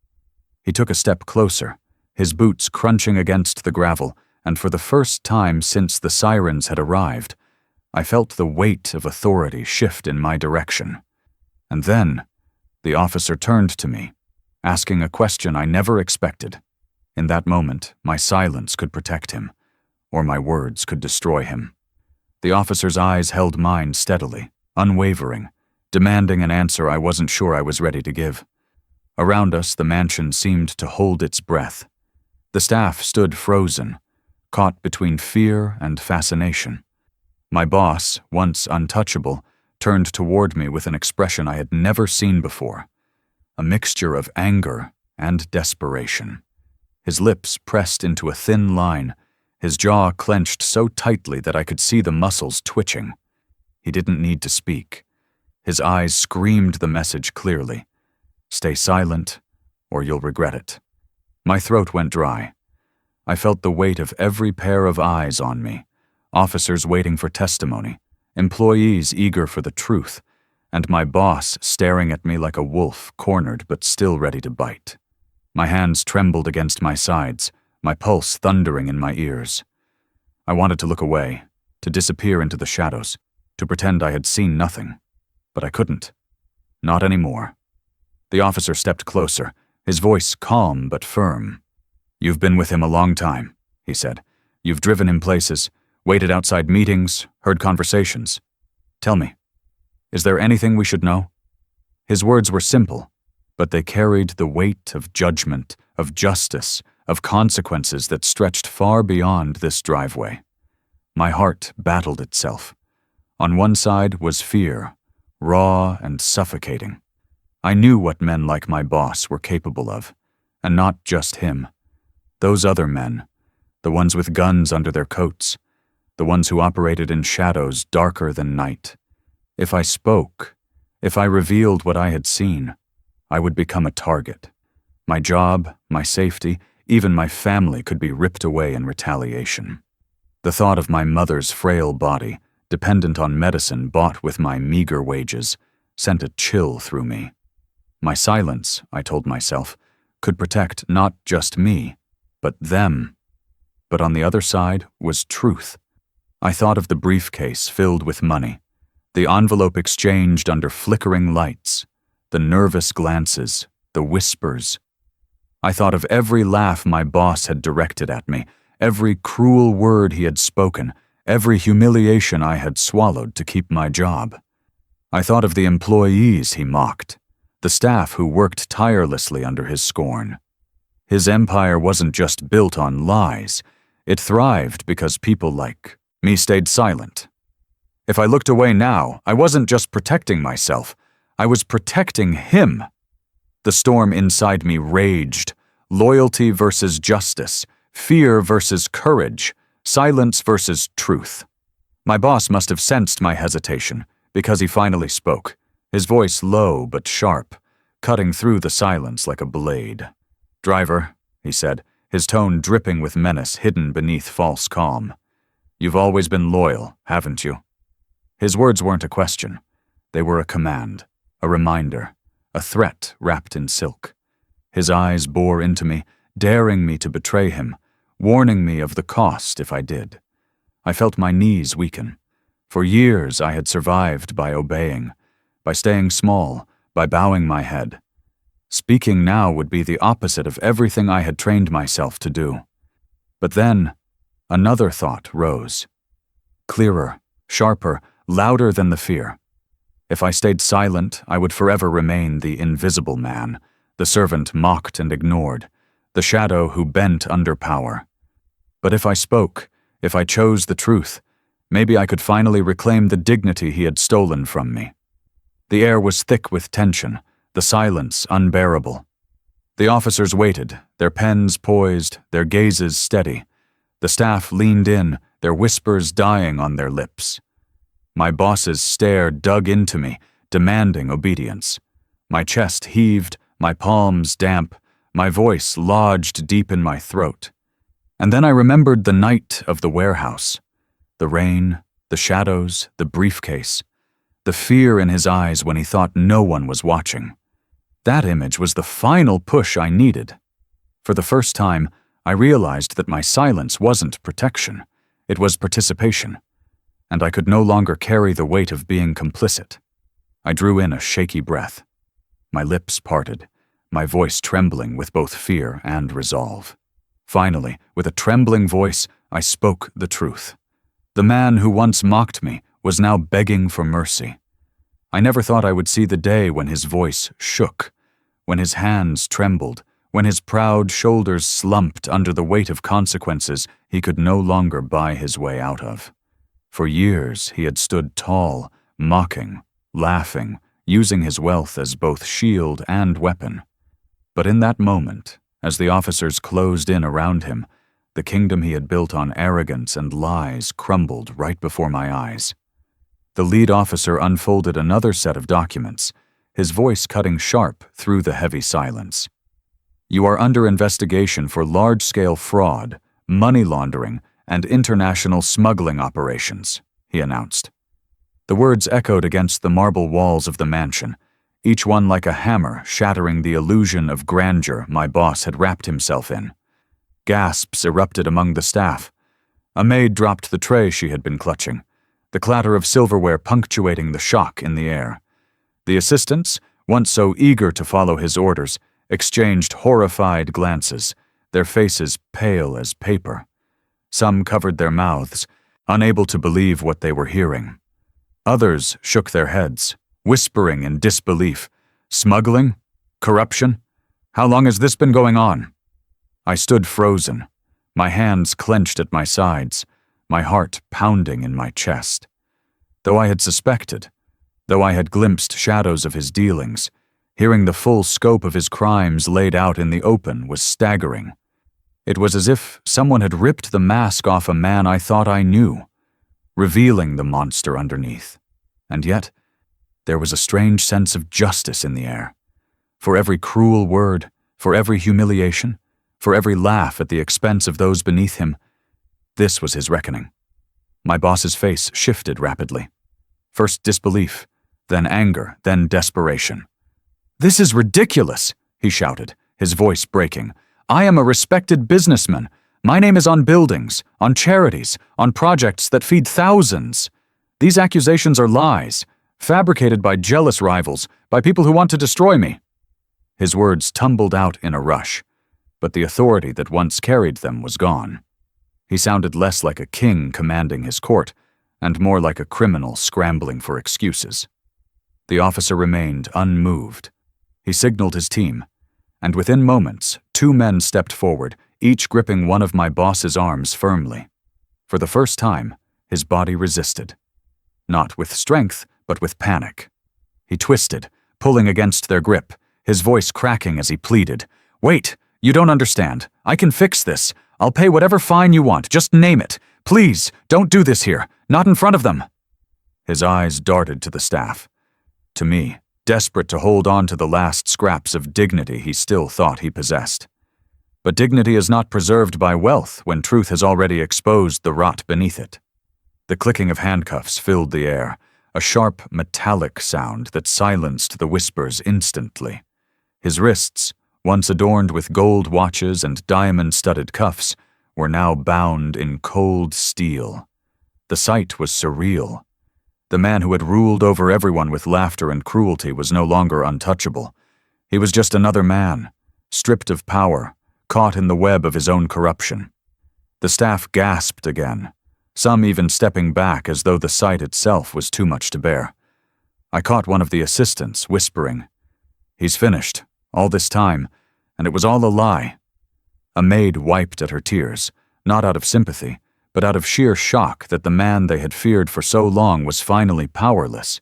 He took a step closer, his boots crunching against the gravel, and for the first time since the sirens had arrived, I felt the weight of authority shift in my direction. And then, the officer turned to me, asking a question I never expected. In that moment, my silence could protect him, or my words could destroy him. The officer's eyes held mine steadily, unwavering, demanding an answer I wasn't sure I was ready to give. Around us, the mansion seemed to hold its breath. The staff stood frozen, caught between fear and fascination. My boss, once untouchable, turned toward me with an expression I had never seen before, a mixture of anger and desperation. His lips pressed into a thin line, his jaw clenched so tightly that I could see the muscles twitching. He didn't need to speak. His eyes screamed the message clearly. "Stay silent, or you'll regret it." My throat went dry. I felt the weight of every pair of eyes on me, officers waiting for testimony, employees eager for the truth, and my boss staring at me like a wolf cornered but still ready to bite. My hands trembled against my sides, my pulse thundering in my ears. I wanted to look away, to disappear into the shadows, to pretend I had seen nothing. But I couldn't. Not anymore. The officer stepped closer, his voice calm but firm. "You've been with him a long time," he said. "You've driven him places, waited outside meetings, heard conversations. Tell me, is there anything we should know?" His words were simple, but they carried the weight of judgment, of justice, of consequences that stretched far beyond this driveway. My heart battled itself. On one side was fear, raw and suffocating. I knew what men like my boss were capable of, and not just him. Those other men, the ones with guns under their coats, the ones who operated in shadows darker than night. If I spoke, if I revealed what I had seen, I would become a target. My job, my safety, even my family could be ripped away in retaliation. The thought of my mother's frail body, dependent on medicine bought with my meager wages, sent a chill through me. My silence, I told myself, could protect not just me, but them. But on the other side was truth. I thought of the briefcase filled with money, the envelope exchanged under flickering lights, the nervous glances, the whispers. I thought of every laugh my boss had directed at me, every cruel word he had spoken, every humiliation I had swallowed to keep my job. I thought of the employees he mocked, the staff who worked tirelessly under his scorn. His empire wasn't just built on lies, it thrived because people like me stayed silent. If I looked away now, I wasn't just protecting myself, I was protecting him. The storm inside me raged, loyalty versus justice, fear versus courage, silence versus truth. My boss must have sensed my hesitation, because he finally spoke, his voice low but sharp, cutting through the silence like a blade. "Driver," he said, his tone dripping with menace hidden beneath false calm. "You've always been loyal, haven't you?" His words weren't a question. They were a command, a reminder, a threat wrapped in silk. His eyes bore into me, daring me to betray him, warning me of the cost if I did. I felt my knees weaken. For years I had survived by obeying, by staying small, by bowing my head. Speaking now would be the opposite of everything I had trained myself to do. But then, another thought rose. Clearer, sharper, louder than the fear. If I stayed silent, I would forever remain the invisible man, the servant mocked and ignored, the shadow who bent under power. But if I spoke, if I chose the truth, maybe I could finally reclaim the dignity he had stolen from me. The air was thick with tension, the silence unbearable. The officers waited, their pens poised, their gazes steady. The staff leaned in, their whispers dying on their lips. My boss's stare dug into me, demanding obedience. My chest heaved, my palms damp, my voice lodged deep in my throat. And then I remembered the night of the warehouse. The rain, the shadows, the briefcase. The fear in his eyes when he thought no one was watching. That image was the final push I needed. For the first time, I realized that my silence wasn't protection. It was participation. And I could no longer carry the weight of being complicit. I drew in a shaky breath. My lips parted, my voice trembling with both fear and resolve. Finally, with a trembling voice, I spoke the truth. The man who once mocked me was now begging for mercy. I never thought I would see the day when his voice shook, when his hands trembled, when his proud shoulders slumped under the weight of consequences he could no longer buy his way out of. For years he had stood tall, mocking, laughing, using his wealth as both shield and weapon. But in that moment, as the officers closed in around him, the kingdom he had built on arrogance and lies crumbled right before my eyes. The lead officer unfolded another set of documents, his voice cutting sharp through the heavy silence. "You are under investigation for large-scale fraud, money laundering, and international smuggling operations," he announced. The words echoed against the marble walls of the mansion, each one like a hammer shattering the illusion of grandeur my boss had wrapped himself in. Gasps erupted among the staff. A maid dropped the tray she had been clutching, the clatter of silverware punctuating the shock in the air. The assistants, once so eager to follow his orders, exchanged horrified glances, their faces pale as paper. Some covered their mouths, unable to believe what they were hearing. Others shook their heads, whispering in disbelief. "Smuggling? Corruption? How long has this been going on?" I stood frozen, my hands clenched at my sides, my heart pounding in my chest. Though I had suspected, Though I had glimpsed shadows of his dealings, hearing the full scope of his crimes laid out in the open was staggering. It was as if someone had ripped the mask off a man I thought I knew, revealing the monster underneath. And yet, there was a strange sense of justice in the air. For every cruel word, for every humiliation, for every laugh at the expense of those beneath him, this was his reckoning. My boss's face shifted rapidly. First disbelief, then anger, then desperation. "This is ridiculous," he shouted, his voice breaking. "I am a respected businessman. My name is on buildings, on charities, on projects that feed thousands. These accusations are lies, fabricated by jealous rivals, by people who want to destroy me." His words tumbled out in a rush, but the authority that once carried them was gone. He sounded less like a king commanding his court, and more like a criminal scrambling for excuses. The officer remained unmoved. He signaled his team, and within moments, 2 men stepped forward, each gripping one of my boss's arms firmly. For the first time, his body resisted. Not with strength, but with panic. He twisted, pulling against their grip, his voice cracking as he pleaded, "Wait, you don't understand. I can fix this. I'll pay whatever fine you want, just name it. Please, don't do this here, not in front of them." His eyes darted to the staff. To me, desperate to hold on to the last scraps of dignity he still thought he possessed. But dignity is not preserved by wealth when truth has already exposed the rot beneath it. The clicking of handcuffs filled the air, a sharp, metallic sound that silenced the whispers instantly. His wrists, once adorned with gold watches and diamond-studded cuffs, were now bound in cold steel. The sight was surreal. The man who had ruled over everyone with laughter and cruelty was no longer untouchable. He was just another man, stripped of power, caught in the web of his own corruption. The staff gasped again, some even stepping back as though the sight itself was too much to bear. I caught one of the assistants whispering, "He's finished, all this time, and it was all a lie." A maid wiped at her tears, not out of sympathy, but out of sheer shock that the man they had feared for so long was finally powerless.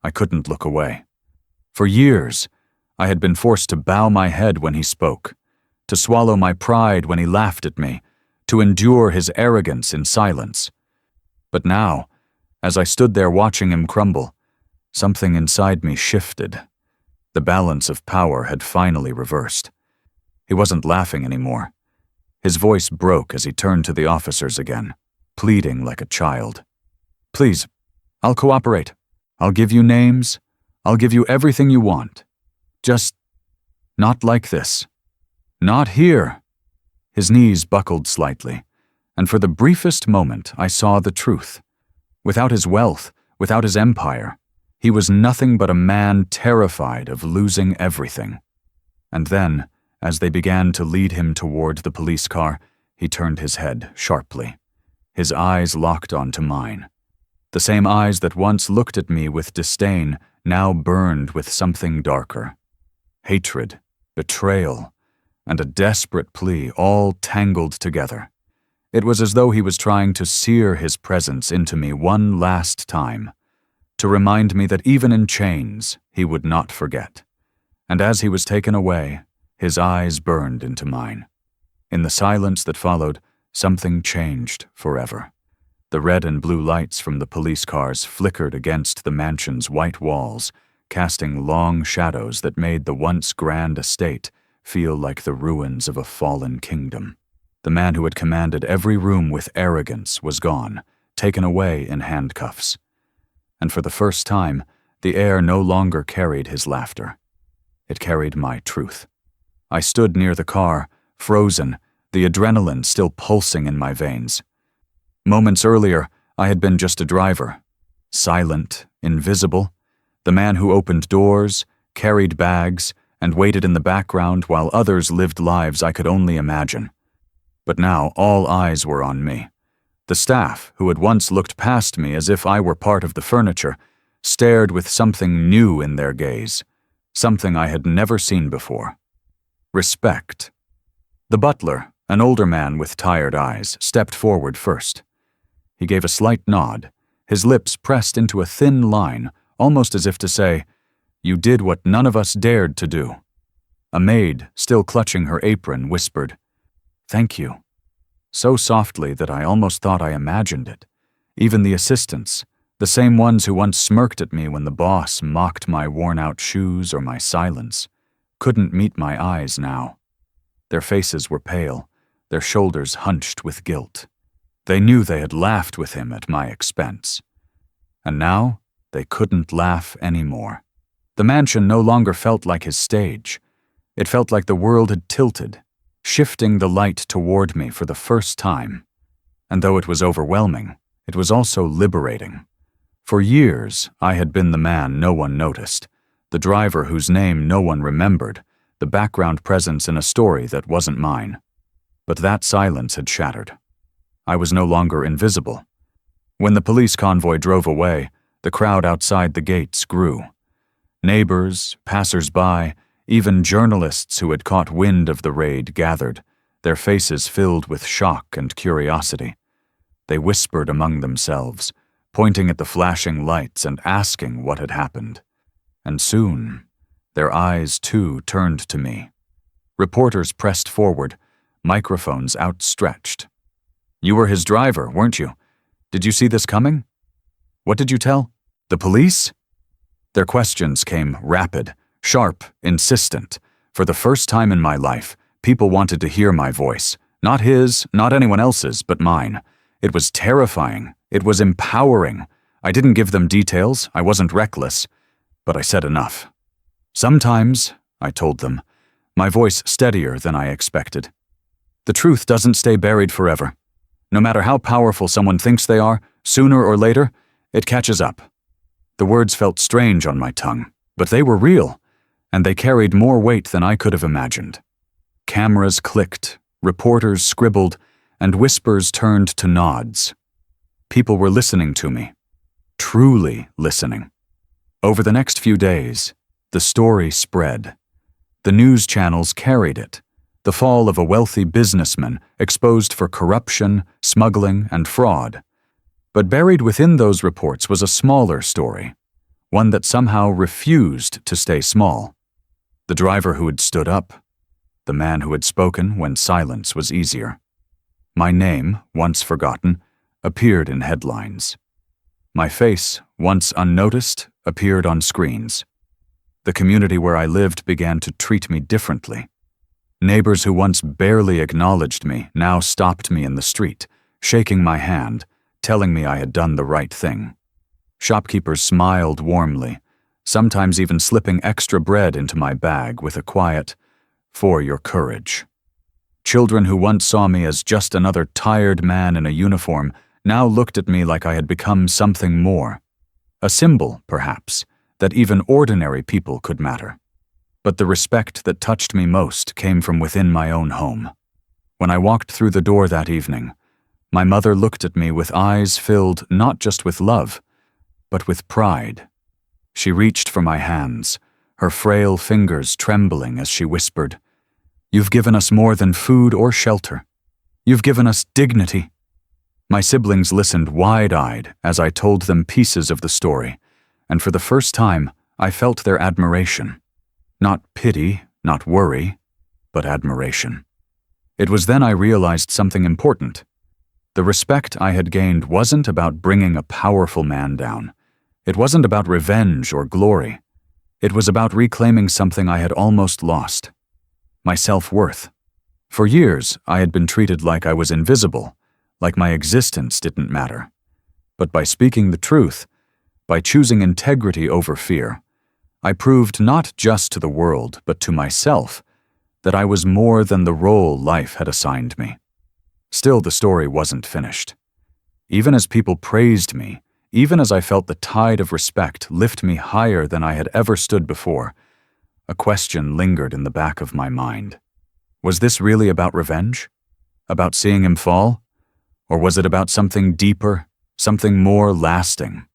I couldn't look away. For years, I had been forced to bow my head when he spoke, to swallow my pride when he laughed at me, to endure his arrogance in silence. But now, as I stood there watching him crumble, something inside me shifted. The balance of power had finally reversed. He wasn't laughing anymore. His voice broke as he turned to the officers again, pleading like a child. "Please, I'll cooperate. I'll give you names. I'll give you everything you want. Just not like this. Not here." His knees buckled slightly, and for the briefest moment I saw the truth. Without his wealth, without his empire, he was nothing but a man terrified of losing everything. And then, as they began to lead him toward the police car, he turned his head sharply. His eyes locked onto mine. The same eyes that once looked at me with disdain now burned with something darker. Hatred, betrayal, and a desperate plea all tangled together. It was as though he was trying to sear his presence into me one last time, to remind me that even in chains he would not forget. And as he was taken away, his eyes burned into mine. In the silence that followed, something changed forever. The red and blue lights from the police cars flickered against the mansion's white walls, casting long shadows that made the once grand estate feel like the ruins of a fallen kingdom. The man who had commanded every room with arrogance was gone, taken away in handcuffs. And for the first time, the air no longer carried his laughter. It carried my truth. I stood near the car, frozen, the adrenaline still pulsing in my veins. Moments earlier, I had been just a driver. Silent, invisible, the man who opened doors, carried bags, and waited in the background while others lived lives I could only imagine. But now all eyes were on me. The staff, who had once looked past me as if I were part of the furniture, stared with something new in their gaze, something I had never seen before. Respect. The butler, an older man with tired eyes, stepped forward first. He gave a slight nod, his lips pressed into a thin line, almost as if to say, "You did what none of us dared to do." A maid, still clutching her apron, whispered, "Thank you," so softly that I almost thought I imagined it. Even the assistants, the same ones who once smirked at me when the boss mocked my worn-out shoes or my silence, couldn't meet my eyes now. Their faces were pale, their shoulders hunched with guilt. They knew they had laughed with him at my expense. And now they couldn't laugh anymore. The mansion no longer felt like his stage. It felt like the world had tilted, shifting the light toward me for the first time. And though it was overwhelming, it was also liberating. For years, I had been the man no one noticed, the driver whose name no one remembered, the background presence in a story that wasn't mine. But that silence had shattered. I was no longer invisible. When the police convoy drove away, the crowd outside the gates grew. Neighbors, passers-by, even journalists who had caught wind of the raid gathered, their faces filled with shock and curiosity. They whispered among themselves, pointing at the flashing lights and asking what had happened. And soon, their eyes too turned to me. Reporters pressed forward, microphones outstretched. "You were his driver, weren't you? Did you see this coming? What did you tell? The police?" Their questions came rapid, sharp, insistent. For the first time in my life, people wanted to hear my voice. Not his, not anyone else's, but mine. It was terrifying. It was empowering. I didn't give them details. I wasn't reckless. But I said enough. "Sometimes," I told them, my voice steadier than I expected, "the truth doesn't stay buried forever. No matter how powerful someone thinks they are, sooner or later, it catches up." The words felt strange on my tongue, but they were real, and they carried more weight than I could have imagined. Cameras clicked, reporters scribbled, and whispers turned to nods. People were listening to me, truly listening. Over the next few days, the story spread. The news channels carried it. The fall of a wealthy businessman exposed for corruption, smuggling, and fraud. But buried within those reports was a smaller story, one that somehow refused to stay small. The driver who had stood up, the man who had spoken when silence was easier. My name, once forgotten, appeared in headlines. My face, once unnoticed, appeared on screens. The community where I lived began to treat me differently. Neighbors who once barely acknowledged me now stopped me in the street, shaking my hand, telling me I had done the right thing. Shopkeepers smiled warmly, sometimes even slipping extra bread into my bag with a quiet, "For your courage." Children who once saw me as just another tired man in a uniform now looked at me like I had become something more. A symbol, perhaps, that even ordinary people could matter. But the respect that touched me most came from within my own home. When I walked through the door that evening, my mother looked at me with eyes filled not just with love, but with pride. She reached for my hands, her frail fingers trembling as she whispered, "You've given us more than food or shelter. You've given us dignity." My siblings listened wide-eyed as I told them pieces of the story, and for the first time, I felt their admiration. Not pity, not worry, but admiration. It was then I realized something important. The respect I had gained wasn't about bringing a powerful man down. It wasn't about revenge or glory. It was about reclaiming something I had almost lost. My self-worth. For years, I had been treated like I was invisible, like my existence didn't matter. But by speaking the truth, by choosing integrity over fear, I proved not just to the world, but to myself, that I was more than the role life had assigned me. Still, the story wasn't finished. Even as people praised me, even as I felt the tide of respect lift me higher than I had ever stood before, a question lingered in the back of my mind. Was this really about revenge? About seeing him fall? Or was it about something deeper, something more lasting?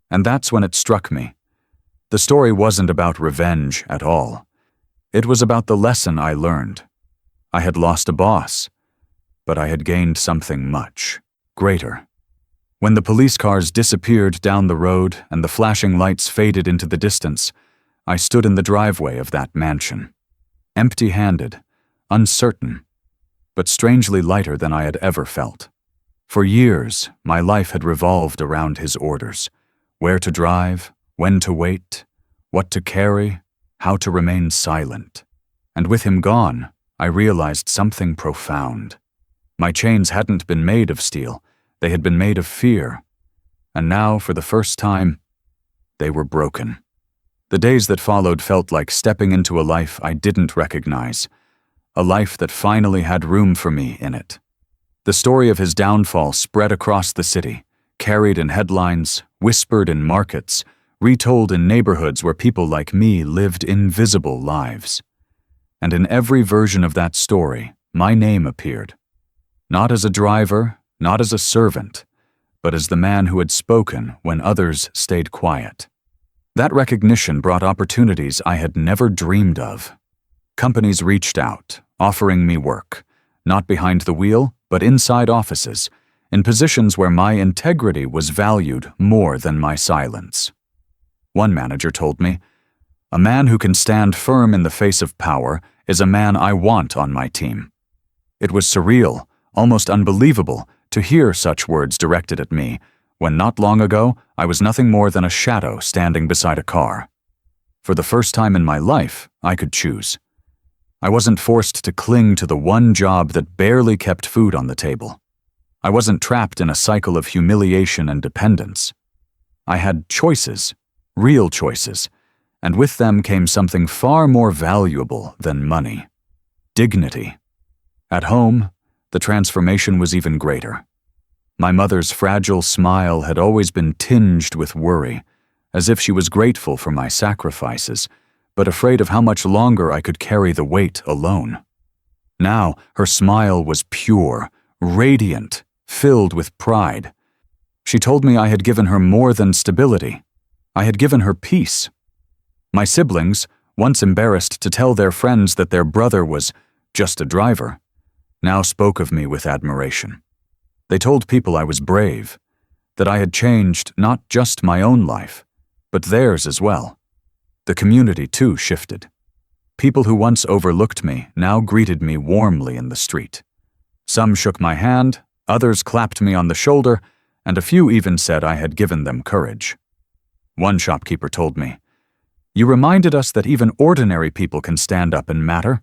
And that's when it struck me. The story wasn't about revenge at all. It was about the lesson I learned. I had lost a boss, but I had gained something much greater. When the police cars disappeared down the road and the flashing lights faded into the distance, I stood in the driveway of that mansion, empty-handed, uncertain, but strangely lighter than I had ever felt. For years, my life had revolved around his orders: where to drive, when to wait, what to carry, how to remain silent. And with him gone, I realized something profound. My chains hadn't been made of steel, they had been made of fear. And now, for the first time, they were broken. The days that followed felt like stepping into a life I didn't recognize, a life that finally had room for me in it. The story of his downfall spread across the city, carried in headlines, whispered in markets, retold in neighborhoods where people like me lived invisible lives. And in every version of that story, my name appeared. Not as a driver, not as a servant, but as the man who had spoken when others stayed quiet. That recognition brought opportunities I had never dreamed of. Companies reached out, offering me work, not behind the wheel, but inside offices, in positions where my integrity was valued more than my silence. One manager told me, "A man who can stand firm in the face of power is a man I want on my team." It was surreal, almost unbelievable, to hear such words directed at me, when not long ago I was nothing more than a shadow standing beside a car. For the first time in my life, I could choose. I wasn't forced to cling to the one job that barely kept food on the table. I wasn't trapped in a cycle of humiliation and dependence. I had choices, real choices, and with them came something far more valuable than money: dignity. At home, the transformation was even greater. My mother's fragile smile had always been tinged with worry, as if she was grateful for my sacrifices, but afraid of how much longer I could carry the weight alone. Now, her smile was pure, radiant, filled with pride. She told me I had given her more than stability. I had given her peace. My siblings, once embarrassed to tell their friends that their brother was just a driver, now spoke of me with admiration. They told people I was brave, that I had changed not just my own life, but theirs as well. The community, too, shifted. People who once overlooked me now greeted me warmly in the street. Some shook my hand, others clapped me on the shoulder, and a few even said I had given them courage. One shopkeeper told me, "You reminded us that even ordinary people can stand up and matter."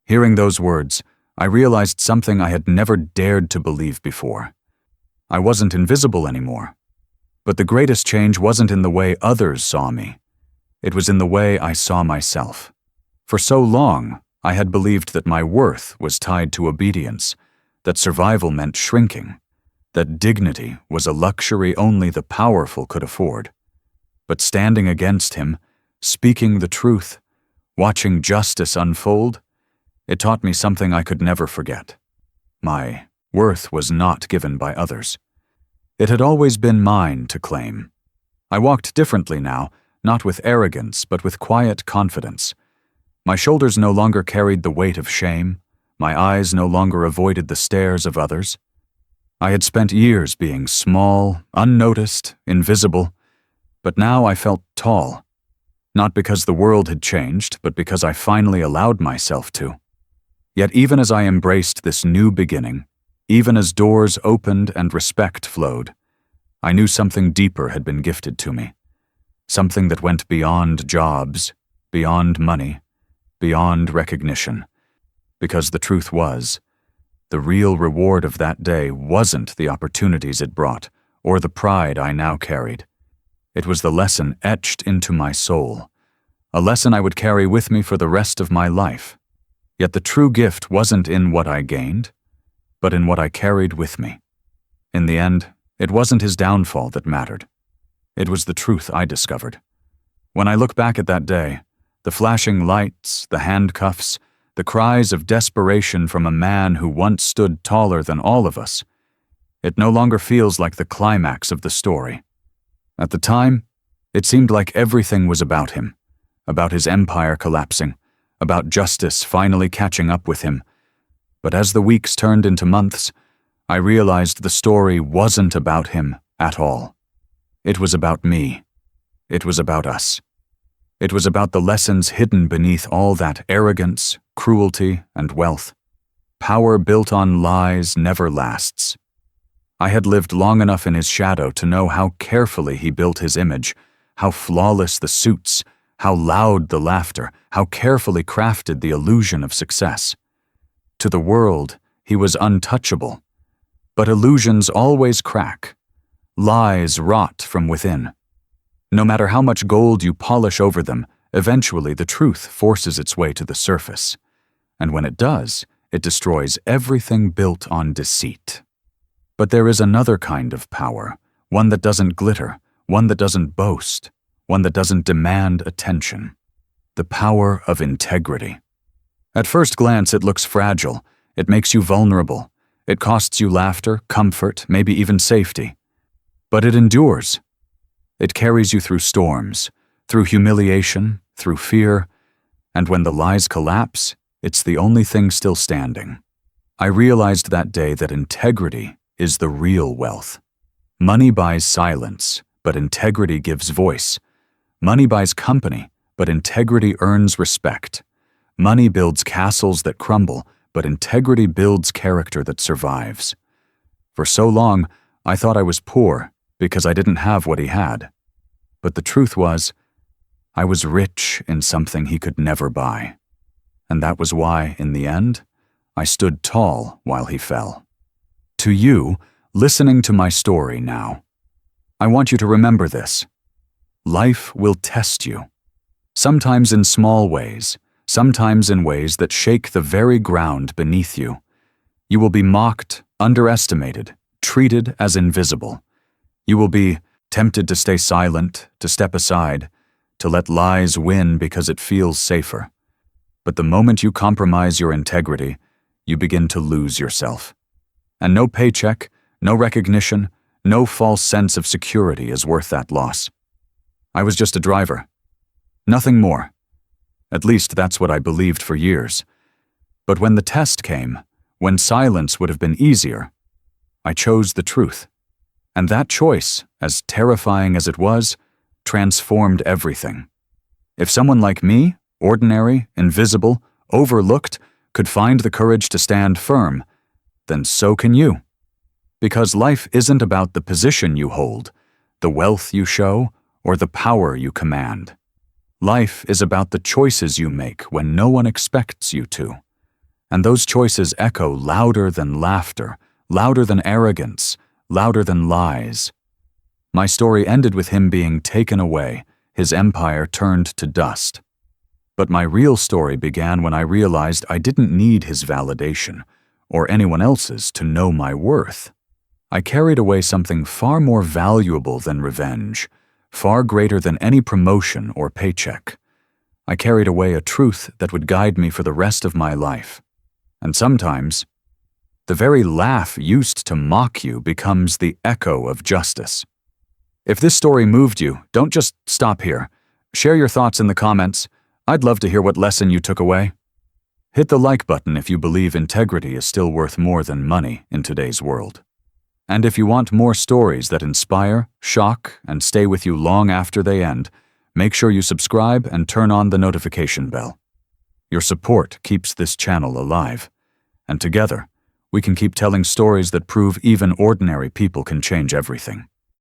Hearing those words, I realized something I had never dared to believe before. I wasn't invisible anymore. But the greatest change wasn't in the way others saw me. It was in the way I saw myself. For so long, I had believed that my worth was tied to obedience, that survival meant shrinking, that dignity was a luxury only the powerful could afford. But standing against him, speaking the truth, watching justice unfold, it taught me something I could never forget. My worth was not given by others. It had always been mine to claim. I walked differently now, not with arrogance, but with quiet confidence. My shoulders no longer carried the weight of shame. My eyes no longer avoided the stares of others. I had spent years being small, unnoticed, invisible, but now I felt tall. Not because the world had changed, but because I finally allowed myself to. Yet even as I embraced this new beginning, even as doors opened and respect flowed, I knew something deeper had been gifted to me. Something that went beyond jobs, beyond money, beyond recognition. Because the truth was, the real reward of that day wasn't the opportunities it brought, or the pride I now carried. It was the lesson etched into my soul, a lesson I would carry with me for the rest of my life. Yet the true gift wasn't in what I gained, but in what I carried with me. In the end, it wasn't his downfall that mattered. It was the truth I discovered. When I look back at that day, the flashing lights, the handcuffs, the cries of desperation from a man who once stood taller than all of us, it no longer feels like the climax of the story. At the time, it seemed like everything was about him, about his empire collapsing, about justice finally catching up with him. But as the weeks turned into months, I realized the story wasn't about him at all. It was about me. It was about us. It was about the lessons hidden beneath all that arrogance, cruelty, and wealth. Power built on lies never lasts. I had lived long enough in his shadow to know how carefully he built his image, how flawless the suits, how loud the laughter, how carefully crafted the illusion of success. To the world, he was untouchable. But illusions always crack. Lies rot from within. No matter how much gold you polish over them, eventually the truth forces its way to the surface. And when it does, it destroys everything built on deceit. But there is another kind of power, one that doesn't glitter, one that doesn't boast, one that doesn't demand attention. The power of integrity. At first glance, it looks fragile. It makes you vulnerable. It costs you laughter, comfort, maybe even safety. But it endures. It carries you through storms, through humiliation, through fear, and when the lies collapse, it's the only thing still standing. I realized that day that integrity is the real wealth. Money buys silence, but integrity gives voice. Money buys company, but integrity earns respect. Money builds castles that crumble, but integrity builds character that survives. For so long, I thought I was poor because I didn't have what he had. But the truth was, I was rich in something he could never buy. And that was why, in the end, I stood tall while he fell. To you, listening to my story now, I want you to remember this. Life will test you. Sometimes in small ways, sometimes in ways that shake the very ground beneath you. You will be mocked, underestimated, treated as invisible. You will be tempted to stay silent, to step aside, to let lies win because it feels safer. But the moment you compromise your integrity, you begin to lose yourself. And no paycheck, no recognition, no false sense of security is worth that loss. I was just a driver. Nothing more. At least that's what I believed for years. But when the test came, when silence would have been easier, I chose the truth. And that choice, as terrifying as it was, transformed everything. If someone like me, ordinary, invisible, overlooked, could find the courage to stand firm, then so can you. Because life isn't about the position you hold, the wealth you show, or the power you command. Life is about the choices you make when no one expects you to. And those choices echo louder than laughter, louder than arrogance, louder than lies. My story ended with him being taken away, his empire turned to dust. But my real story began when I realized I didn't need his validation, or anyone else's, to know my worth. I carried away something far more valuable than revenge, far greater than any promotion or paycheck. I carried away a truth that would guide me for the rest of my life. And sometimes, the very laugh used to mock you becomes the echo of justice. If this story moved you, don't just stop here. Share your thoughts in the comments. I'd love to hear what lesson you took away. Hit the like button if you believe integrity is still worth more than money in today's world. And if you want more stories that inspire, shock, and stay with you long after they end, make sure you subscribe and turn on the notification bell. Your support keeps this channel alive. And together, we can keep telling stories that prove even ordinary people can change everything.